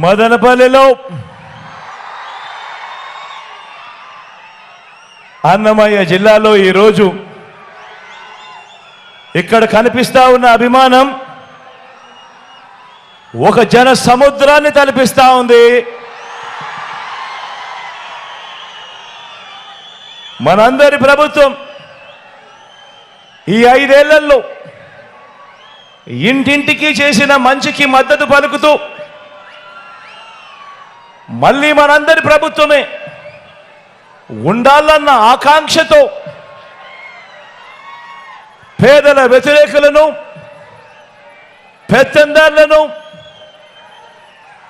మదనపల్లిలో అన్నమయ్య జిల్లాలో ఈరోజు ఇక్కడ కనిపిస్తా ఉన్న అభిమానం ఒక జన సముద్రాన్ని తలపిస్తా ఉంది. మనందరి ప్రభుత్వం ఈ 5 ఏళ్లలో ఇంటింటికి చేసిన మంచికి మద్దతు పలుకుతూ మళ్ళీ మనందరి ప్రభుత్వమే ఉండాలన్న ఆకాంక్షతో పేదల వ్యతిరేకులను, పెత్తందారులను,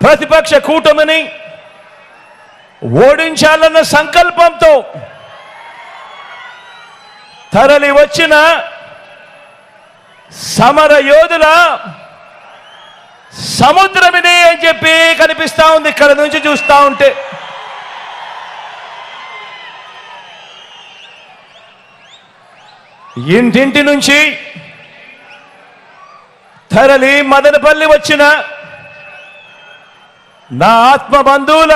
ప్రతిపక్ష కూటమిని ఓడించాలన్న సంకల్పంతో తరలి వచ్చిన సమర యోధుల సముద్రమిదే అని చెప్పి కనిపిస్తా ఉంది ఇక్కడ నుంచి చూస్తా ఉంటే. ఇంటింటి నుంచి తరలి మదనపల్లి వచ్చిన నా ఆత్మ బంధువుల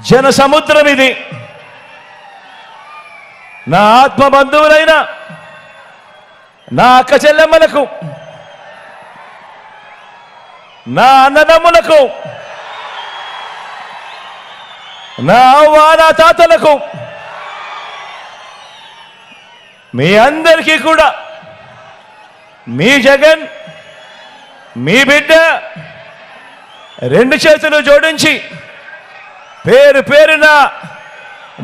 జన సముద్రం ఇది. నా ఆత్మ బంధువులైన నా అక్క చెల్లెమ్మలకు, నా అన్నదమ్ములకు, నా అవ్వ నా తాతలకు, మీ అందరికీ కూడా మీ జగన్, మీ బిడ్డ 2 చేతులు జోడించి పేరు పేరున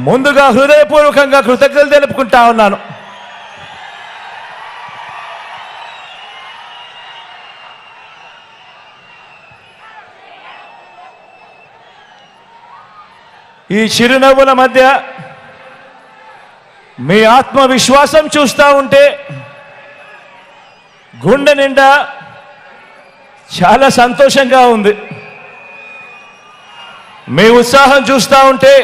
ముందుగా హృదయపూర్వకంగా కృతజ్ఞతలు తెలుపుకుంటా ఉన్నాను. ఈ చిరునవ్వుల మధ్య మీ ఆత్మవిశ్వాసం చూస్తూ ఉంటే గుండె నిండా చాలా సంతోషంగా ఉంది. మీ ఉత్సాహం చూస్తూ ఉంటే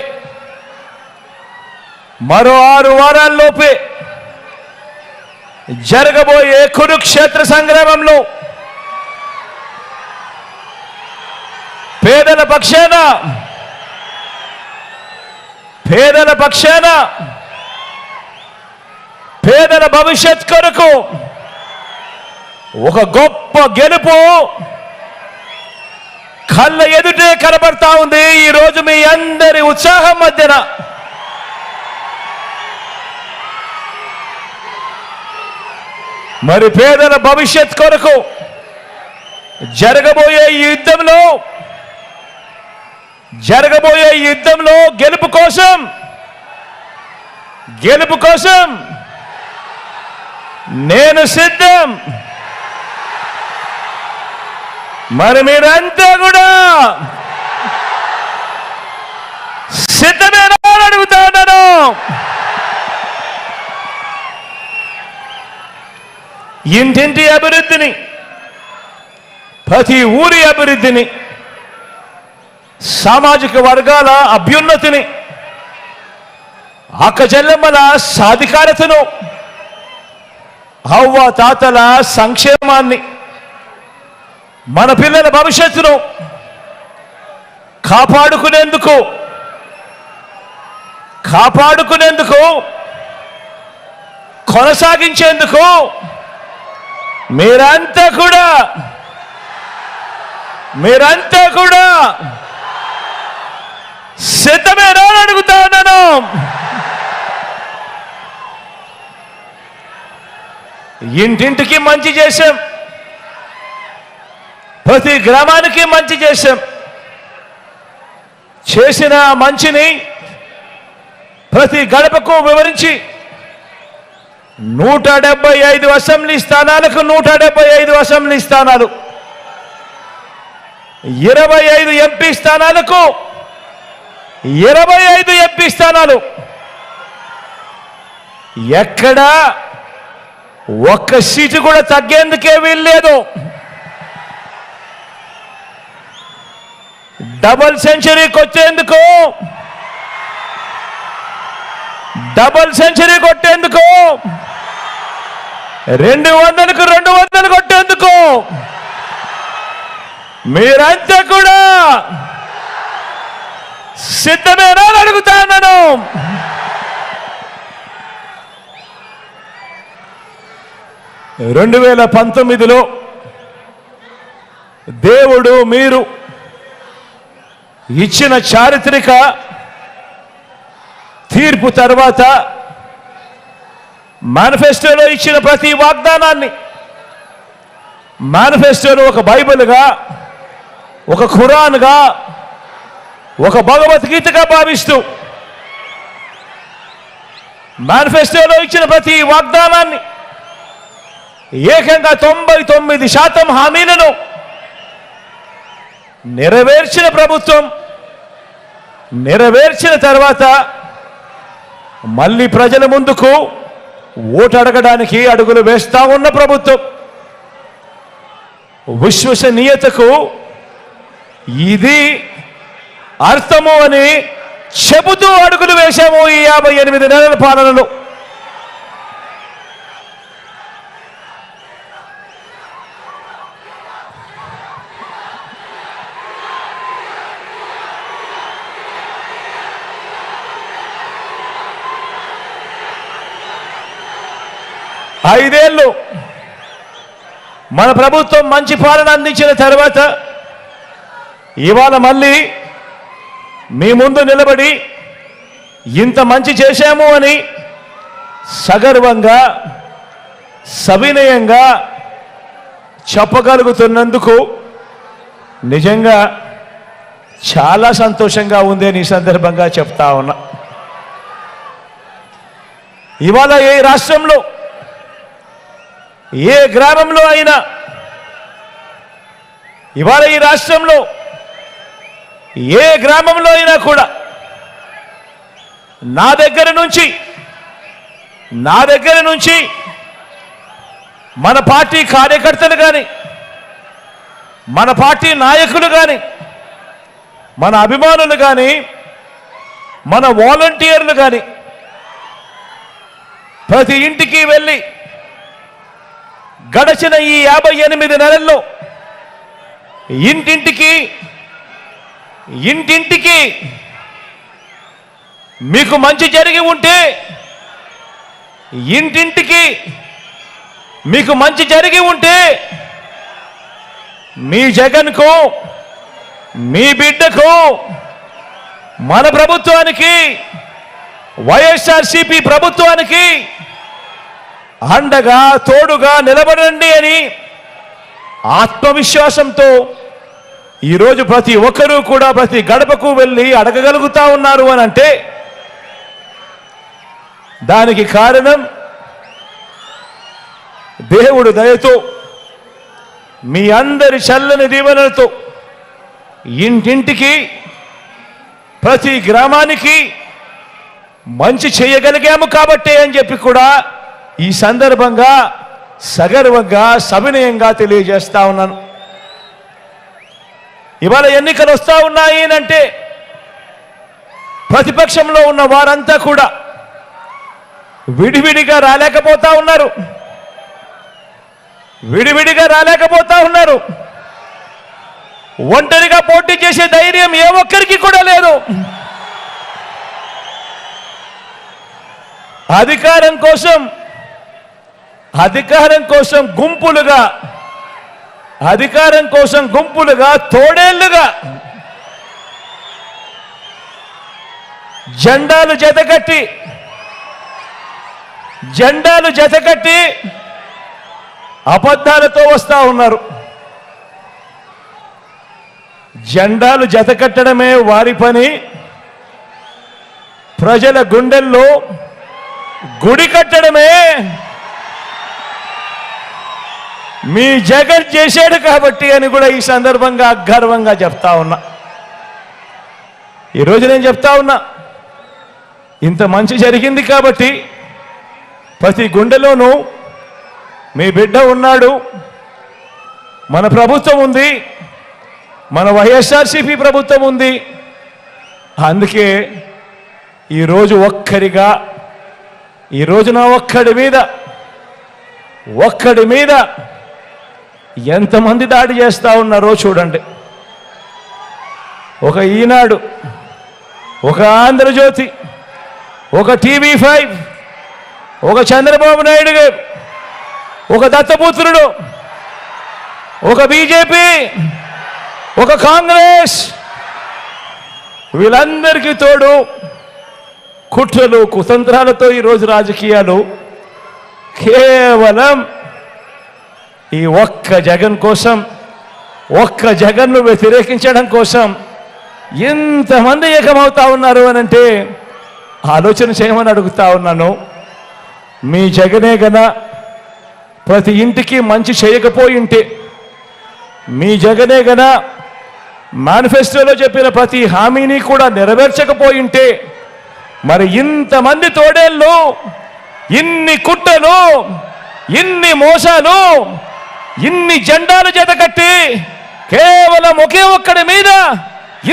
మరో 6 వారాల్లోపే జరగబోయే కురుక్షేత్ర సంగ్రామంలో పేదల పక్షాన పేదల భవిష్యత్ కొరకు ఒక గొప్ప గెలుపు కళ్ళ ఎదుటే కనబడతా ఉంది. ఈరోజు మీ అందరి ఉత్సాహం మధ్యన మరి పేదల భవిష్యత్ కొరకు జరగబోయే ఈ యుద్ధంలో గెలుపు కోసం నేను సిద్ధం. మరి మీరంతా కూడా సిద్ధమేనా అని అడుగుతా ఉన్నాను. ఇంటింటి అభివృద్ధిని, ప్రతి ఊరి అభివృద్ధిని, సామాజిక వర్గాల అభ్యున్నతిని, అక్క చెల్లెమ్మల సాధికారతను, అవ్వ తాతల సంక్షేమాన్ని, మన పిల్లల భవిష్యత్తును కాపాడుకునేందుకు కొనసాగించేందుకు మీరంతా కూడా సిద్ధమేనా అని అడుగుతా ఉన్నాను. ఇంటింటికి మంచి చేశాం, ప్రతి గ్రామానికి మంచి చేశాం. చేసిన మంచిని ప్రతి గడపకు వివరించి 175 అసెంబ్లీ స్థానాలకు 175 అసెంబ్లీ స్థానాలు, 25 ఎంపీ స్థానాలకు 25 ఎంపీ స్థానాలు, ఎక్కడా ఒక్క సీటు కూడా తగ్గేందుకే వీల్లేదు. డబుల్ సెంచరీ కొట్టేందుకు 200కు 200 కొట్టేందుకు మీరంతా కూడా సిద్ధమేనా అని అడుగుతాను. రెండు 2019లో దేవుడు మీరు ఇచ్చిన చారిత్రక తీర్పు తర్వాత మేనిఫెస్టోలో ఇచ్చిన ప్రతి వాగ్దానాన్ని మేనిఫెస్టోలో ఒక బైబిల్గా, ఒక ఖురాన్గా, ఒక భగవద్గీతగా భావిస్తూ మేనిఫెస్టోలో ఇచ్చిన ప్రతి వాగ్దానాన్ని ఏకంగా 99% హామీలను నెరవేర్చిన ప్రభుత్వం, నెరవేర్చిన తర్వాత మళ్ళీ ప్రజల ముందుకు ఓటు అడగడానికి అడుగులు వేస్తా ఉన్న ప్రభుత్వం, విశ్వసనీయతకు ఇది అర్థము అని చెబుతూ అడుగులు వేశాము ఈ 58 నెలల పాలనలో. ఐదేళ్లు మన ప్రభుత్వం మంచి పాలన అందించిన తర్వాత ఇవాళ మళ్ళీ మీ ముందు నిలబడి ఇంత మంచి చేశాము అని సగర్వంగా, సవినయంగా చెప్పగలుగుతున్నందుకు నిజంగా చాలా సంతోషంగా ఉంది అని ఈ సందర్భంగా చెప్తా ఉన్నా. ఇవాళ ఏ రాష్ట్రంలో, ఏ గ్రామంలో అయినా, ఇవాళ ఈ రాష్ట్రంలో ఏ గ్రామంలో అయినా కూడా నా దగ్గర నుంచి మన పార్టీ కార్యకర్తలు కానీ, మన పార్టీ నాయకులు కానీ, మన అభిమానులు కానీ, మన వాలంటీర్లు కానీ ప్రతి ఇంటికి వెళ్ళి గడచిన ఈ 58 నెలల్లో ఇంటింటికి మీకు మంచి జరిగి ఉంటే, ఇంటింటికి మీకు మంచి జరిగి ఉంటే మీ జగన్కు, మీ బిడ్డకు, మన ప్రభుత్వానికి, వైఎస్ఆర్సీపీ ప్రభుత్వానికి అండగా తోడుగా నిలబడండి అని ఆత్మవిశ్వాసంతో ఈరోజు ప్రతి ఒక్కరూ కూడా ప్రతి గడపకు వెళ్ళి అడగగలుగుతా ఉన్నారు అని అంటే దానికి కారణం దేవుడు దయతో, మీ అందరి చల్లని దీవెనలతో ఇంటింటికి, ప్రతి గ్రామానికి మంచి చేయగలిగాము కాబట్టే అని చెప్పి కూడా ఈ సందర్భంగా సగర్వంగా, సవినయంగా తెలియజేస్తా ఉన్నాను. ఇవాళ ఎన్నికలు వస్తూ ఉన్నాయి అంటే ప్రతిపక్షంలో ఉన్న వారంతా కూడా విడివిడిగా రాలేకపోతా ఉన్నారు. ఒంటరిగా పోటీ చేసే ధైర్యం ఏ ఒక్కరికి కూడా లేదు. అధికారం కోసం గుంపులుగా తోడేళ్లుగా జెండాలు జతకట్టి అబద్ధాలతో వస్తా ఉన్నారు. జెండాలు జతకట్టడమే వారి పని, ప్రజల గుండెల్లో గుడి కట్టడమే మీ జగన్ చేశాడు కాబట్టి అని కూడా ఈ సందర్భంగా గర్వంగా చెప్తా ఉన్నా. ఈరోజు నేను చెప్తా ఉన్నా, ఇంత మంచి జరిగింది కాబట్టి ప్రతి గుండెలోనూ మీ బిడ్డ ఉన్నాడు, మన ప్రభుత్వం ఉంది, మన వైఎస్ఆర్సీపీ ప్రభుత్వం ఉంది. అందుకే ఈరోజు నా ఒక్కడి మీద ఎంతమంది దాడి చేస్తా ఉన్నారో చూడండి. ఒక ఈనాడు, ఒక ఆంధ్రజ్యోతి, ఒక TV5, ఒక చంద్రబాబు నాయుడు గారు, ఒక దత్తపుత్రుడు, ఒక బీజేపీ, ఒక కాంగ్రెస్, వీళ్ళందరికీ తోడు కుట్రలు కుతంత్రాలతో ఈరోజు రాజకీయాలు కేవలం ఈ ఒక్క జగన్ కోసం, ఒక్క జగన్ను వ్యతిరేకించడం కోసం ఎంతమంది ఏకమవుతా ఉన్నారు అని అంటే ఆలోచన చేయమని అడుగుతా ఉన్నాను. మీ జగనే గన ప్రతి ఇంటికి మంచి చేయకపోయింటే, మీ జగనే గన మేనిఫెస్టోలో చెప్పిన ప్రతి హామీని కూడా నెరవేర్చకపోయింటే, మరి ఇంతమంది తోడేళ్ళు, ఇన్ని కుట్రలు, ఇన్ని మోసాలు, ఇన్ని జెండాలు జతకట్టి కేవలం ఒకే ఒక్కడి మీద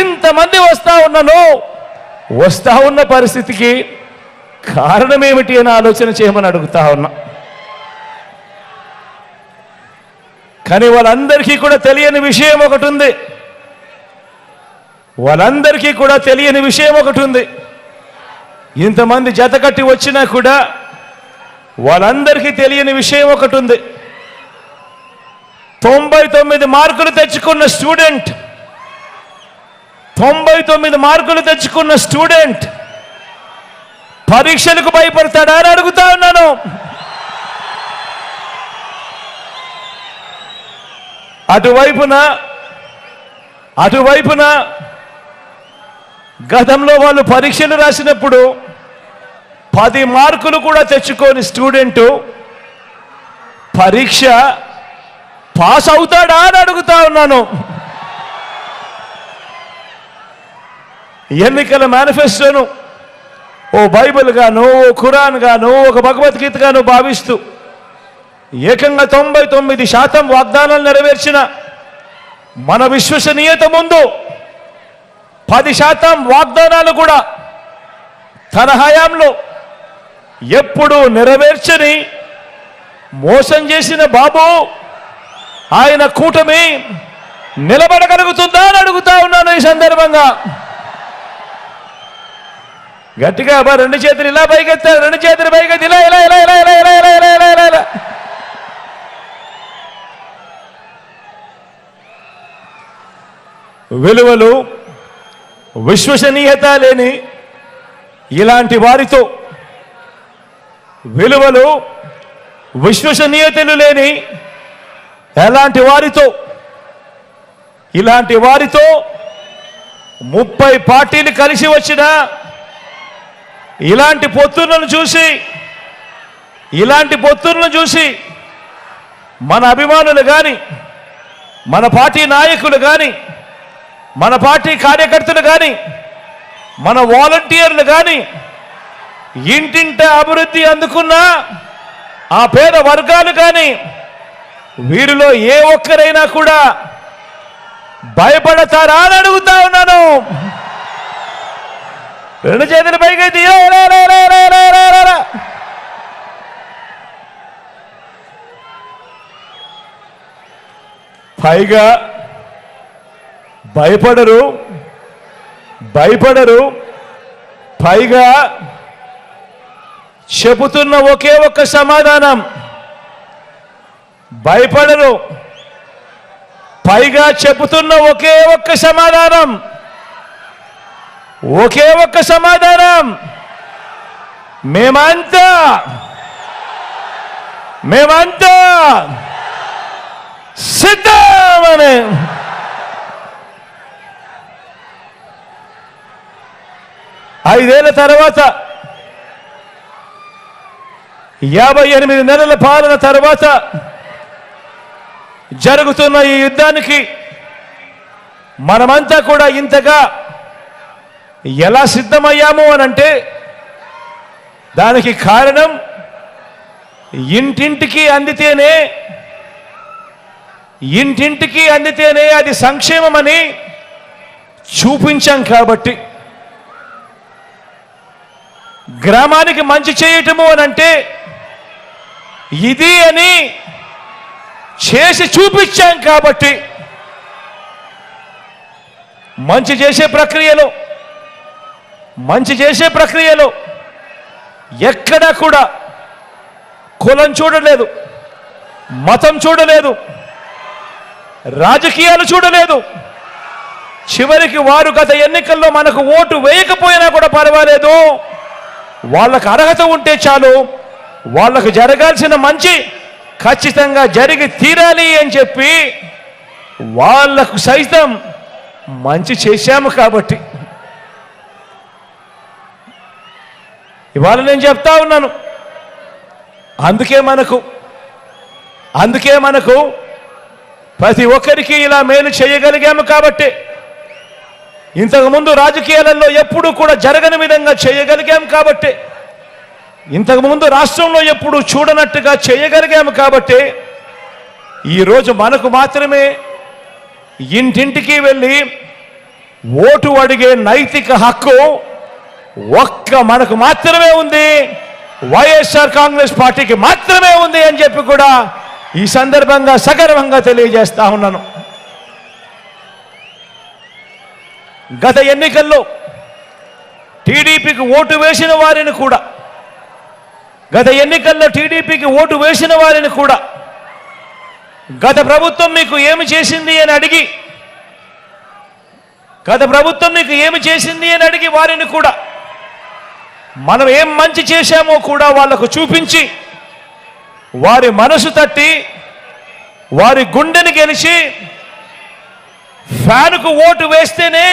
ఇంతమంది వస్తా ఉన్న పరిస్థితికి కారణమేమిటి అని ఆలోచన చేయమని అడుగుతా ఉన్నా. కానీ వాళ్ళందరికీ కూడా తెలియని విషయం ఒకటి ఉంది. వాళ్ళందరికీ కూడా తెలియని విషయం ఒకటి ఉంది. ఇంతమంది జతకట్టి వచ్చినా కూడా వాళ్ళందరికీ తెలియని విషయం ఒకటి ఉంది. 99 మార్కులు తెచ్చుకున్న స్టూడెంట్, 99 మార్కులు తెచ్చుకున్న స్టూడెంట్ పరీక్షలకు భయపడతాడా అని అడుగుతా ఉన్నాను. అటువైపున గతంలో వాళ్ళు పరీక్షలు రాసినప్పుడు 10 మార్కులు కూడా తెచ్చుకోని స్టూడెంటు పరీక్ష పాస్ అవుతాడా అని అడుగుతా ఉన్నాను. ఎన్నికల మేనిఫెస్టోను ఓ బైబిల్ గాను, ఓ ఖురాన్ గాను, ఒక భగవద్గీత గాను భావిస్తూ ఏకంగా 99% వాగ్దానాలు నెరవేర్చిన మన విశ్వసనీయత ముందు 10% వాగ్దానాలు కూడా తన హయాంలో ఎప్పుడూ నెరవేర్చని మోసం చేసిన బాబు ఆయన కూటమి నిలబడగలుగుతుందా అని అడుగుతా ఉన్నాను. ఈ సందర్భంగా గట్టిగా రెండు చేతులు ఇలా పైకెత్తారు, రెండు చేతులు పైకెత్తి ఇలా ఇలా ఇలా ఇలా ఇలా ఇలా ఇలా ఇలా ఇలా ఇలా. విలువలు, విశ్వసనీయత లేని ఇలాంటి వారితో, విలువలు విశ్వసనీయతలు లేని ఎలాంటి వారితో, ఇలాంటి వారితో 30 పార్టీలు కలిసి వచ్చిన ఇలాంటి పొత్తులను చూసి మన అభిమానులు కానీ, మన పార్టీ నాయకులు కానీ, మన పార్టీ కార్యకర్తలు కానీ, మన వాలంటీర్లు కానీ, ఇంటింట అభివృద్ధి అందుకున్న ఆ పేద వర్గాలు కానీ, వీరిలో ఏ ఒక్కరైనా కూడా భయపడతారా అని అడుగుతా ఉన్నాను. రెండు చేతుల పైకి పైగా భయపడరు, పైగా చెబుతున్న ఒకే ఒక్క సమాధానం, భయపడరు, పైగా చెబుతున్న ఒకే ఒక్క సమాధానం, మేమంతా సిద్ధమని. ఐదేళ్ల తర్వాత, 58 నెలల పాలన తర్వాత జరుగుతున్న ఈ యుద్ధానికి మనమంతా కూడా ఇంతగా ఎలా సిద్ధమయ్యాము అనంటే దానికి కారణం ఇంటింటికి అందితేనే అది సంక్షేమమని చూపించాం కాబట్టి. గ్రామానికి మంచి చేయటము అనంటే ఇది అని చేసి చూపించాం కాబట్టి. మంచి చేసే ప్రక్రియలో ఎక్కడా కూడా కులం చూడలేదు, మతం చూడలేదు, రాజకీయాలు చూడలేదు. చివరికి వారు గత ఎన్నికల్లో మనకు ఓటు వేయకపోయినా కూడా పర్వాలేదు, వాళ్ళకు అర్హత ఉంటే చాలు, వాళ్ళకు జరగాల్సిన మంచి ఖచ్చితంగా జరిగి తీరాలి అని చెప్పి వాళ్లకు సైతం మంచి చేశాము. కాబట్టి ఇవాళ నేను చెప్తా ఉన్నాను, అందుకే మనకు ప్రతి ఒక్కరికి ఇలా మేలు చేయగలిగాము. కాబట్టి ఇంతకుముందు రాజకీయాలలో ఎప్పుడూ కూడా జరగని విధంగా చేయగలిగాము. కాబట్టి ఇంతకుముందు రాష్ట్రంలో ఎప్పుడు చూడనట్టుగా చేయగలిగాము. కాబట్టి ఈరోజు మనకు మాత్రమే ఇంటింటికి వెళ్ళి ఓటు అడిగే నైతిక హక్కు మనకు మాత్రమే ఉంది, వైఎస్ఆర్ కాంగ్రెస్ పార్టీకి మాత్రమే ఉంది అని చెప్పి కూడా ఈ సందర్భంగా సగర్వంగా తెలియజేస్తా ఉన్నాను. గత ఎన్నికల్లో టీడీపీకి ఓటు వేసిన వారిని కూడా గత ప్రభుత్వం మీకు ఏమి చేసింది అని అడిగి వారిని కూడా మనం ఏం మంచి చేశామో కూడా వాళ్లకు చూపించి వారి మనసు తట్టి వారి గుండెని గెలిచి ఫ్యాన్కు ఓటు వేస్తేనే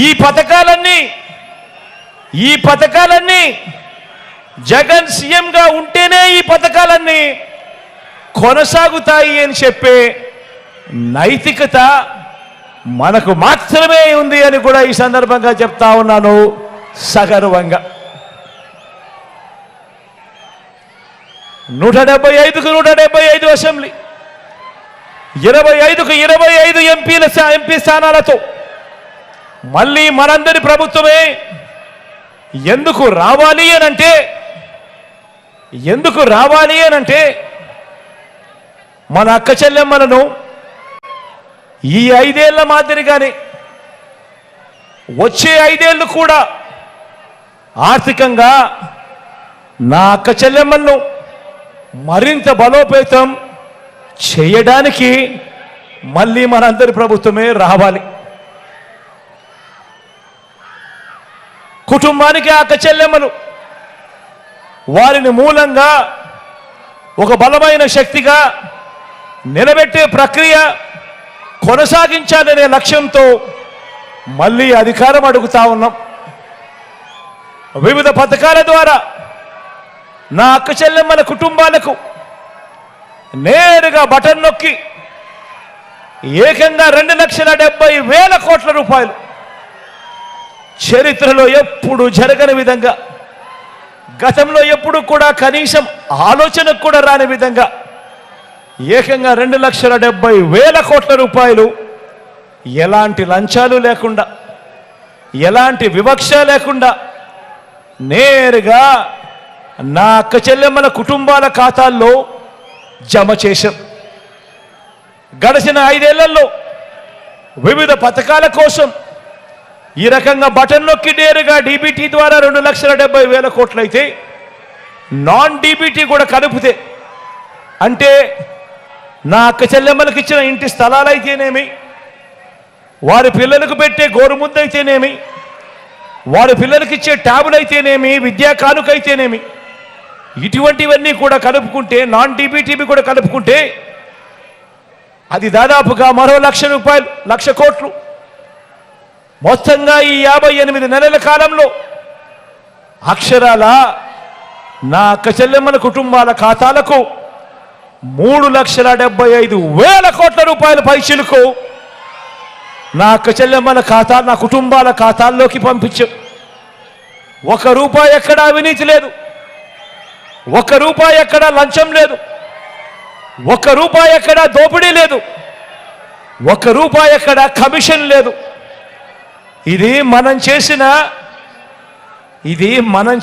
ఈ పథకాలన్నీ జగన్ సీఎంగా ఉంటేనే ఈ పథకాలన్నీ కొనసాగుతాయి అని చెప్పే నైతికత మనకు మాత్రమే ఉంది అని కూడా ఈ సందర్భంగా చెప్తా ఉన్నాను సగర్వంగా. 175కు 175 అసెంబ్లీ, 25కు 25 ఎంపీ స్థానాలతో మళ్ళీ మనందరి ప్రభుత్వమే ఎందుకు రావాలి అనంటే మన అక్క చెల్లెమ్మలను ఈ 5 ఏళ్ల మాదిరిగానే వచ్చే 5 ఏళ్లు కూడా ఆర్థికంగా నా అక్క చెల్లెమ్మలను మరింత బలోపేతం చేయడానికి మళ్ళీ మనందరి ప్రభుత్వమే రావాలి. కుటుంబానికి అక్క చెల్లెమ్మలు వారిని మూలంగా ఒక బలమైన శక్తిగా నిలబెట్టే ప్రక్రియ కొనసాగించాలనే లక్ష్యంతో మళ్ళీ అధికారం అడుగుతా ఉన్నాం. వివిధ పథకాల ద్వారా నా అక్క చెల్లెమ్మల కుటుంబాలకు నేరుగా బటన్ నొక్కి ఏకంగా 2,70,000 కోట్ల రూపాయలు, చరిత్రలో ఎప్పుడు జరగని విధంగా, గతంలో ఎప్పుడు కూడా కనీసం ఆలోచనకు కూడా రాని విధంగా ఏకంగా 2,70,000 కోట్ల రూపాయలు ఎలాంటి లంచాలు లేకుండా, ఎలాంటి వివక్ష లేకుండా నేరుగా నా అక్క చెల్లెమ్మల కుటుంబాల ఖాతాల్లో జమ చేశాం. గడిచిన 5 ఏళ్లలో వివిధ పథకాల కోసం ఈ రకంగా బటన్ నొక్కి నేరుగా డీబీటీ ద్వారా 2,70,000 కోట్లయితే, నాన్ డీబీటీ కూడా కలిపితే, అంటే నా అక్క చెల్లెమ్మలకు ఇచ్చిన ఇంటి స్థలాలైతేనేమి, వారి పిల్లలకు పెట్టే గోరుముద్ద అయితేనేమి, వారి పిల్లలకి ఇచ్చే ట్యాబులు అయితేనేమి, విద్యా కానుకైతేనేమి, ఇటువంటివన్నీ కూడా కలుపుకుంటే, నాన్ డీబీటీబీ కూడా కలుపుకుంటే అది దాదాపుగా మరో 1,00,000 రూపాయలు, 1,00,000 కోట్లు. మొత్తంగా ఈ 58 నెలల కాలంలో అక్షరాల నా అక్క చెల్లెమ్మల కుటుంబాల ఖాతాలకు 3,75,000 కోట్ల రూపాయల పైచిలకు నా అక్క చెల్లెమ్మల ఖాతా, నా కుటుంబాల ఖాతాల్లోకి పంపించాం. 1 రూపాయి ఎక్కడా అవినీతి లేదు, 1 రూపాయి ఎక్కడా లంచం లేదు, 1 రూపాయి ఎక్కడా దోపిడీ లేదు, 1 రూపాయి ఎక్కడా కమిషన్ లేదు. ఇది మనం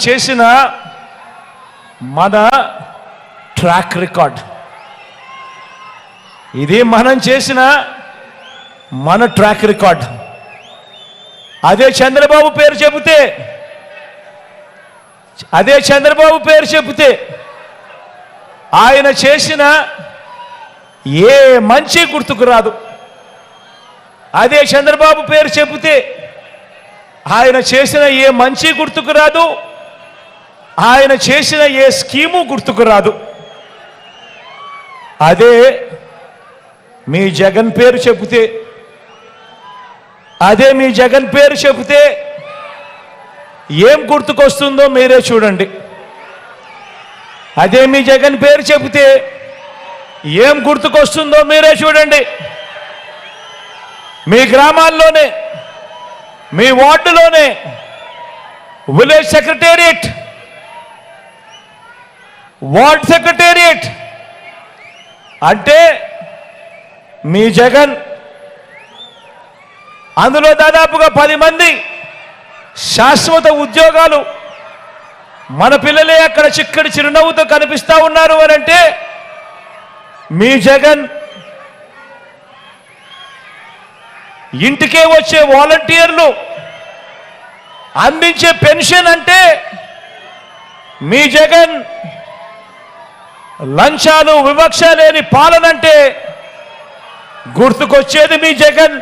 చేసిన మన ట్రాక్ రికార్డ్. ఇది మనం చేసిన మన ట్రాక్ రికార్డ్. అదే చంద్రబాబు పేరు చెబితే ఆయన చేసిన ఏ మంచి గుర్తుకు రాదు. అదే చంద్రబాబు పేరు చెబితే ఆయన చేసిన ఏ మంచి గుర్తుకు రాదు, ఆయన చేసిన ఏ స్కీము గుర్తుకు రాదు. అదే మీ జగన్ పేరు చెబితే ఏం గుర్తుకొస్తుందో మీరే చూడండి. అదే మీ జగన్ పేరు చెబితే ఏం గుర్తుకొస్తుందో మీరే చూడండి. మీ గ్రామాల్లోనే, మీ వార్డులోనే విలేజ్ సెక్రటేరియట్, వార్డ్ సెక్రటేరియట్ అంటే మీ జగన్. అందులో దాదాపుగా 10 మంది శాశ్వత ఉద్యోగాలు. మన పిల్లలే అక్కడ చిక్కడి చిరునవ్వుతో కనిపిస్తా ఉన్నారు అని అంటే మీ జగన్. ఇంటికే వచ్చే వాలంటీర్లు అందించే పెన్షన్ అంటే మీ జగన్. లంచాలు వివక్ష లేని పాలనంటే గుర్తుకొచ్చేది మీ జగన్.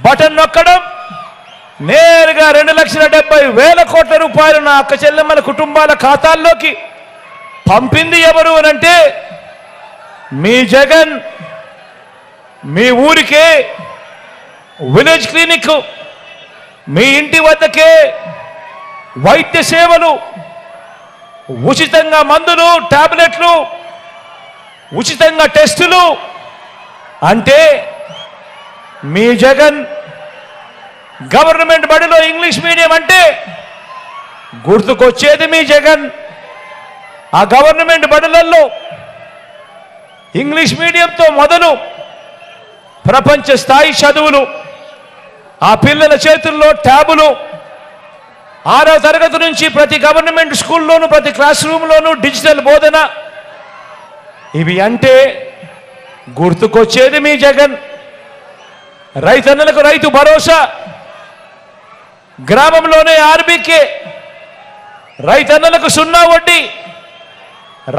బటన్ నొక్కడం, నేరుగా 2,70,000 కోట్ల రూపాయలు నా అక్క చెల్లెమ్మల కుటుంబాల ఖాతాల్లోకి పంపింది ఎవరు అనంటే మీ జగన్. మీ ఊరికే విలేజ్ క్లినిక్, మీ ఇంటి వద్దకే వైద్య సేవలు, ఉచితంగా మందులు, టాబ్లెట్లు, ఉచితంగా టెస్టులు అంటే మీ జగన్. గవర్నమెంట్ బడిలో ఇంగ్లీష్ మీడియం అంటే గుర్తుకొచ్చేది మీ జగన్. ఆ గవర్నమెంట్ బడులలో ఇంగ్లీష్ మీడియంతో మొదలు ప్రపంచ స్థాయి చదువులు, ఆ పిల్లల చేతుల్లో ట్యాబులు, 6వ తరగతి నుంచి ప్రతి గవర్నమెంట్ స్కూల్లోనూ ప్రతి క్లాస్ రూమ్లోనూ డిజిటల్ బోధన. ఇవి అంటే గుర్తుకొచ్చేది మీ జగన్. రైతన్నలకు రైతు భరోసా, గ్రామంలోనే ఆర్బీకే, రైతన్నలకు 0 వడ్డీ,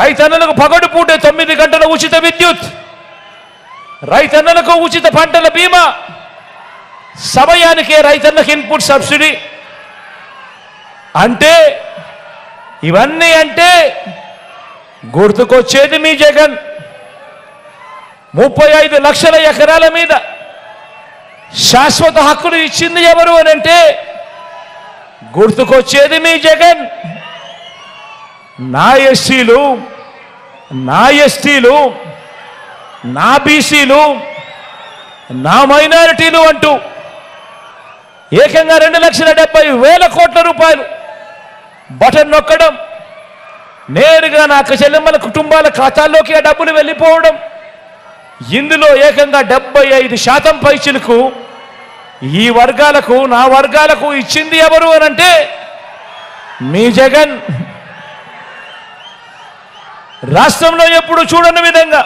రైతన్నలకు పగడుపూటే 9 గంటల ఉచిత విద్యుత్, రైతన్నలకు ఉచిత పంటల బీమా, సమయానికే రైతన్నకు ఇన్పుట్ సబ్సిడీ. అంటే ఇవన్నీ అంటే గుర్తుకొచ్చేది మీ జగన్. 35 లక్షల ఎకరాల మీద శాశ్వత హక్కులు ఇచ్చింది ఎవరు అని అంటే గుర్తుకొచ్చేది మీ జగన్. నా ఎస్సీలు, నా ఎస్టీలు, నా బీసీలు, నా మైనారిటీలు అంటూ ఏకంగా 2,70,000 కోట్ల రూపాయలు బటన్ నొక్కడం, నేరుగా నా అక్క చెల్లెమ్మల కుటుంబాల ఖాతాల్లోకి ఆ డబ్బులు వెళ్ళిపోవడం. ఇందులో ఏకంగా 75% పైచిలకు ఈ వర్గాలకు, నా వర్గాలకు ఇచ్చింది ఎవరు అనంటే మీ జగన్. రాష్ట్రంలో ఎప్పుడు చూడని విధంగా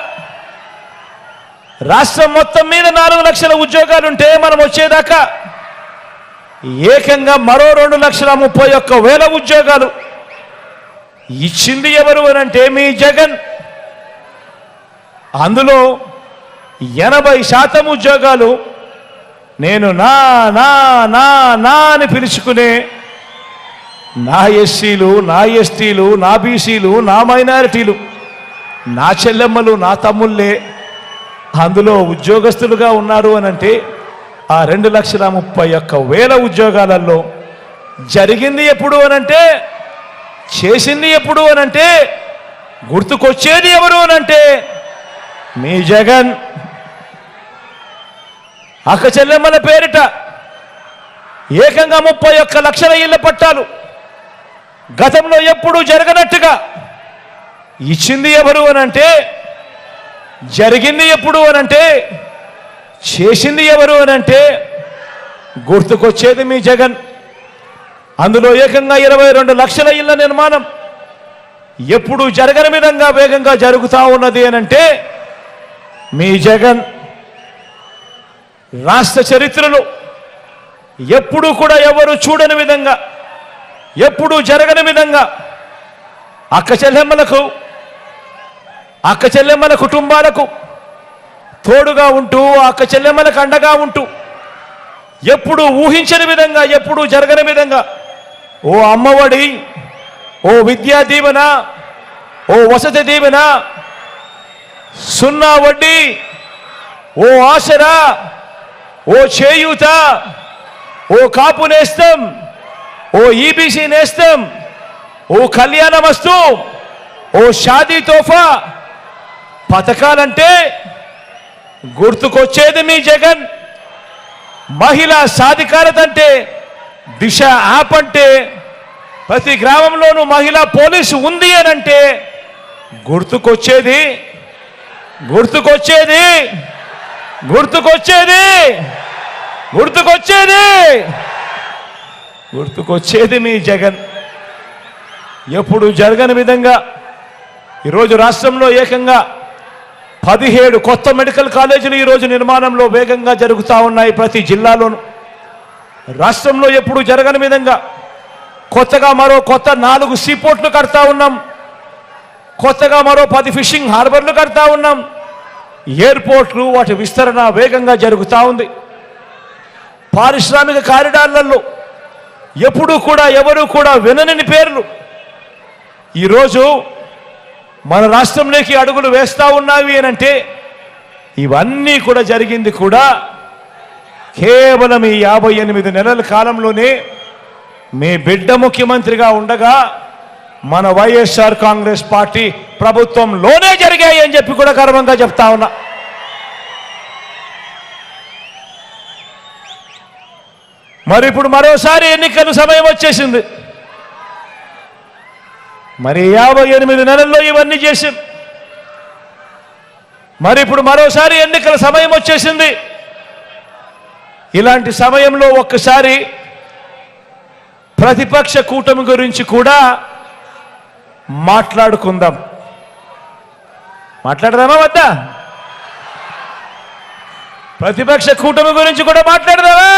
రాష్ట్రం మొత్తం మీద 4 లక్షల ఉద్యోగాలుంటే మనం వచ్చేదాకా ఏకంగా మరో 2,31,000 ఉద్యోగాలు ఇచ్చింది ఎవరు అనంటే మీ జగన్. అందులో 80% ఉద్యోగాలు నేను నా నా నా నా అని పిలుచుకునే నా ఎస్సీలు, నా ఎస్టీలు, నా బీసీలు, నా మైనారిటీలు, నా చెల్లెమ్మలు, నా తమ్ముళ్ళే అందులో ఉద్యోగస్తులుగా ఉన్నారు అనంటే ఆ 2,31,000 ఉద్యోగాలలో జరిగింది ఎప్పుడు అనంటే, చేసింది ఎప్పుడు అనంటే, గుర్తుకొచ్చేది ఎవరు అనంటే మీ జగన్. అక్క చెల్లెమ్మల పేరిట ఏకంగా 31 లక్షల ఇళ్ల పట్టాలు గతంలో ఎప్పుడూ జరగనట్టుగా ఇచ్చింది ఎవరు అనంటే, జరిగింది ఎప్పుడు అనంటే, చేసింది ఎవరు అనంటే గుర్తుకొచ్చేది మీ జగన్. అందులో ఏకంగా 22 లక్షల ఇళ్ల నిర్మాణం ఎప్పుడు జరగని విధంగా వేగంగా జరుగుతూ ఉన్నది అనంటే మీ జగన్. రాష్ట్ర చరిత్రలో ఎప్పుడూ కూడా ఎవరు చూడని విధంగా, ఎప్పుడూ జరగని విధంగా అక్క చెల్లెమ్మల కుటుంబాలకు తోడుగా ఉంటూ, అక్క చెల్లెమ్మలకు అండగా ఉంటూ, ఎప్పుడు ఊహించని విధంగా, ఎప్పుడు జరగని విధంగా ఓ అమ్మఒడి, ఓ విద్యా దీవెన, ఓ వసతి దీవెన, సున్నా వడ్డీ, ఓ ఆసరా, ఓ చేయూత, ఓ కాపు నేస్తం, ఓ ఈబీసీ నేస్తం, ఓ కళ్యాణమస్తు, ఓ షాదీ తోఫా పథకాలంటే గుర్తుకొచ్చేది మీ జగన్. మహిళా సాధికారత అంటే దిశ యాప్ అంటే, ప్రతి గ్రామంలోనూ మహిళా పోలీసు ఉంది అని అంటే గుర్తుకొచ్చేది గుర్తుకొచ్చేది గుర్తుకొచ్చేది గుర్తుకొచ్చేది గుర్తుకొచ్చేది మీ జగన్. ఎప్పుడు జరగని విధంగా ఈరోజు రాష్ట్రంలో ఏకంగా 17 కొత్త మెడికల్ కాలేజీలు ఈరోజు నిర్మాణంలో వేగంగా జరుగుతూ ఉన్నాయి ప్రతి జిల్లాలోనూ. రాష్ట్రంలో ఎప్పుడు జరగని విధంగా కొత్తగా మరో 4 సీపోర్ట్లు కడతా ఉన్నాం. కొత్తగా మరో 10 ఫిషింగ్ హార్బర్లు కడతా ఉన్నాం. ఎయిర్పోర్ట్లు వాటి విస్తరణ వేగంగా జరుగుతూ ఉంది. పారిశ్రామిక కారిడార్లలో ఎప్పుడూ కూడా ఎవరు కూడా వినని పేర్లు ఈరోజు మన రాష్ట్రంలోకి అడుగులు వేస్తూ ఉన్నావి అని అంటే, ఇవన్నీ కూడా జరిగింది కూడా కేవలం ఈ 58 నెలల కాలంలోనే మీ బిడ్డ ముఖ్యమంత్రిగా ఉండగా మన వైఎస్ఆర్ కాంగ్రెస్ పార్టీ ప్రభుత్వంలోనే జరిగాయి అని చెప్పి కూడా గర్వంగా చెప్తా ఉన్నా. మరి ఇప్పుడు మరోసారి ఎన్నికల సమయం వచ్చేసింది. మరి 58 నెలల్లో ఇవన్నీ చేశాం. మరి ఇప్పుడు మరోసారి ఎన్నికల సమయం వచ్చేసింది. ఇలాంటి సమయంలో ఒక్కసారి ప్రతిపక్ష కూటమి గురించి కూడా మాట్లాడుకుందాం. మాట్లాడదామా వద్దా? ప్రతిపక్ష కూటమి గురించి కూడా మాట్లాడదామా?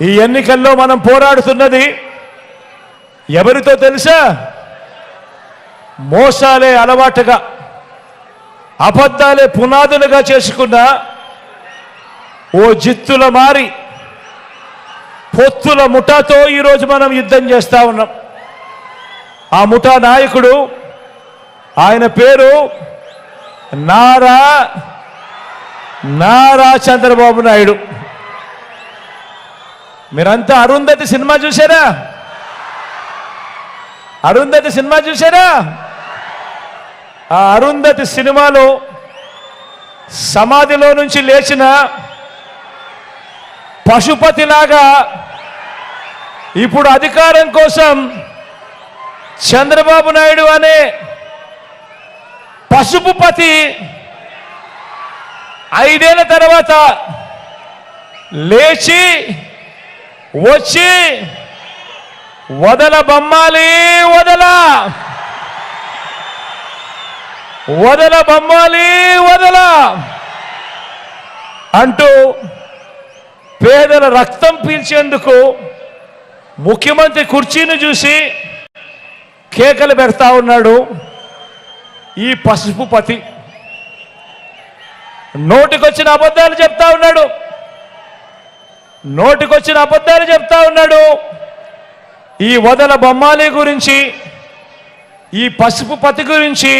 ఈ ఎన్నికల్లో మనం పోరాడుతున్నది ఎవరితో తెలుసా? మోసాలే అలవాటుగా, అబద్ధాలే పునాదులుగా చేసుకున్న ఓ జిత్తుల మారి పొత్తుల ముఠాతో ఈరోజు మనం యుద్ధం చేస్తా ఉన్నాం. ఆ ముఠా నాయకుడు, ఆయన పేరు నారా చంద్రబాబు నాయుడు. మీరంతా అరుంధతి సినిమా చూసారా? అరుంధతి సినిమా చూసారా? ఆ అరుంధతి సినిమాలో సమాధిలో నుంచి లేచిన పశుపతిలాగా ఇప్పుడు అధికారం కోసం చంద్రబాబు నాయుడు అనే పసుపుపతి 5 ఏళ్ల తర్వాత లేచి వచ్చి వదల బొమ్మాలి వదల అంటూ పేదల రక్తం పీల్చేందుకు ముఖ్యమంత్రి కుర్చీని చూసి కేకలు పెడతా ఉన్నాడు ఈ పసుపుపతి. నోటికొచ్చిన అబద్ధాలు చెప్తా ఉన్నాడు. ఈ వదల బొమ్మాలి గురించి, ఈ పసుపుపతి గురించి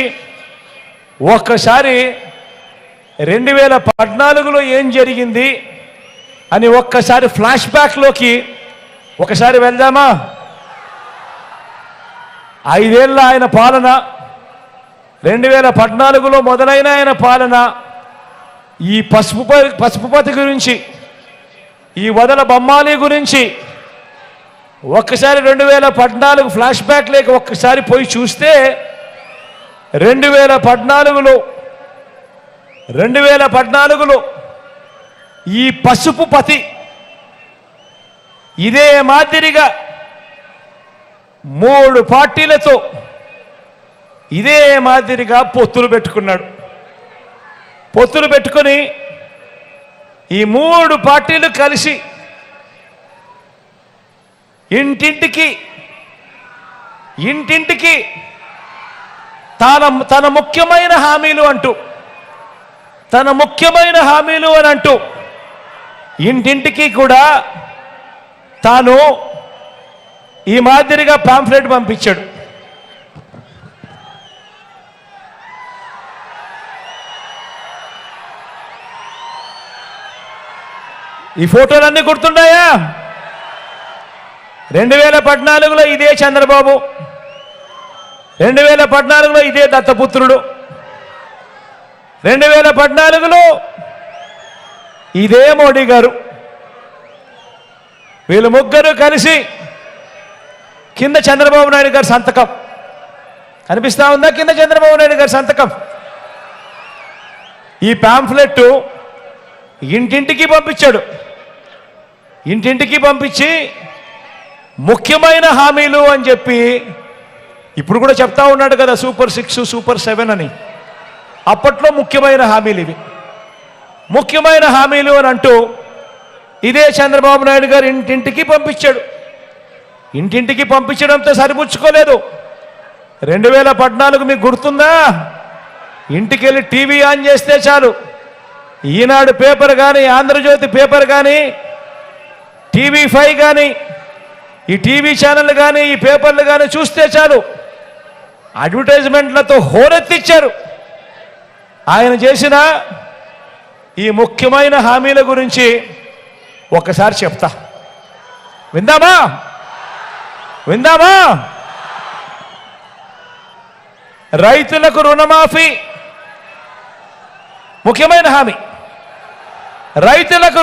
ఒక్కసారి 2014లో ఏం జరిగింది అని ఒక్కసారి ఫ్లాష్ బ్యాక్లోకి ఒకసారి వెళ్దామా? 5 ఏళ్ల ఆయన పాలన, 2014లో మొదలైన ఆయన పాలన, ఈ పసుపుపతి గురించి, ఈ వదల బొమ్మాలి గురించి ఒక్కసారి 2014 ఫ్లాష్ బ్యాక్ లేక ఒక్కసారి పోయి చూస్తే 2014లో ఈ పసుపుపతి ఇదే మాదిరిగా 3 పార్టీలతో ఇదే మాదిరిగా పొత్తులు పెట్టుకున్నాడు. పొత్తులు పెట్టుకొని ఈ 3 పార్టీలు కలిసి ఇంటింటికి తన ముఖ్యమైన హామీలు అని అంటూ ఇంటింటికి కూడా తాను ఈ మాదిరిగా పాంఫ్లెట్ పంపించాడు. ఈ ఫోటోలన్నీ గుర్తున్నాయా? 2014లో ఇదే చంద్రబాబు, 2014లో ఇదే దత్తపుత్రుడు, 2014లో ఇదే మోడీ గారు. వీళ్ళు ముగ్గురు కలిసి కింద చంద్రబాబు నాయుడు గారి సంతకం కనిపిస్తా ఉందా? కింద చంద్రబాబు నాయుడు గారి సంతకం. ఈ పాంఫ్లెట్ ఇంటింటికి పంపించాడు. ఇంటింటికి పంపించి ముఖ్యమైన హామీలు అని చెప్పి ఇప్పుడు కూడా చెప్తా ఉన్నాడు కదా, సూపర్ 6 సూపర్ 7 అని. అప్పట్లో ముఖ్యమైన హామీలు ఇవి. ముఖ్యమైన హామీలు అని అంటూ ఇదే చంద్రబాబు నాయుడు గారు ఇంటింటికి పంపించాడు. ఇంటింటికి పంపించడంతో సరిపుచ్చుకోలేదు. 2014 మీకు గుర్తుందా? ఇంటికి వెళ్ళి టీవీ ఆన్ చేస్తే చాలు, ఈనాడు పేపర్ కానీ, ఆంధ్రజ్యోతి పేపర్ కానీ, TV5 కానీ, ఈ టీవీ ఛానల్ కానీ, ఈ పేపర్లు కానీ చూస్తే చాలు అడ్వర్టైజ్మెంట్లతో హోరెత్తిచ్చారు. ఆయన చేసిన ఈ ముఖ్యమైన హామీల గురించి ఒకసారి చెప్తా, విందామా? రైతులకు రుణమాఫీ ముఖ్యమైన హామీ. రైతులకు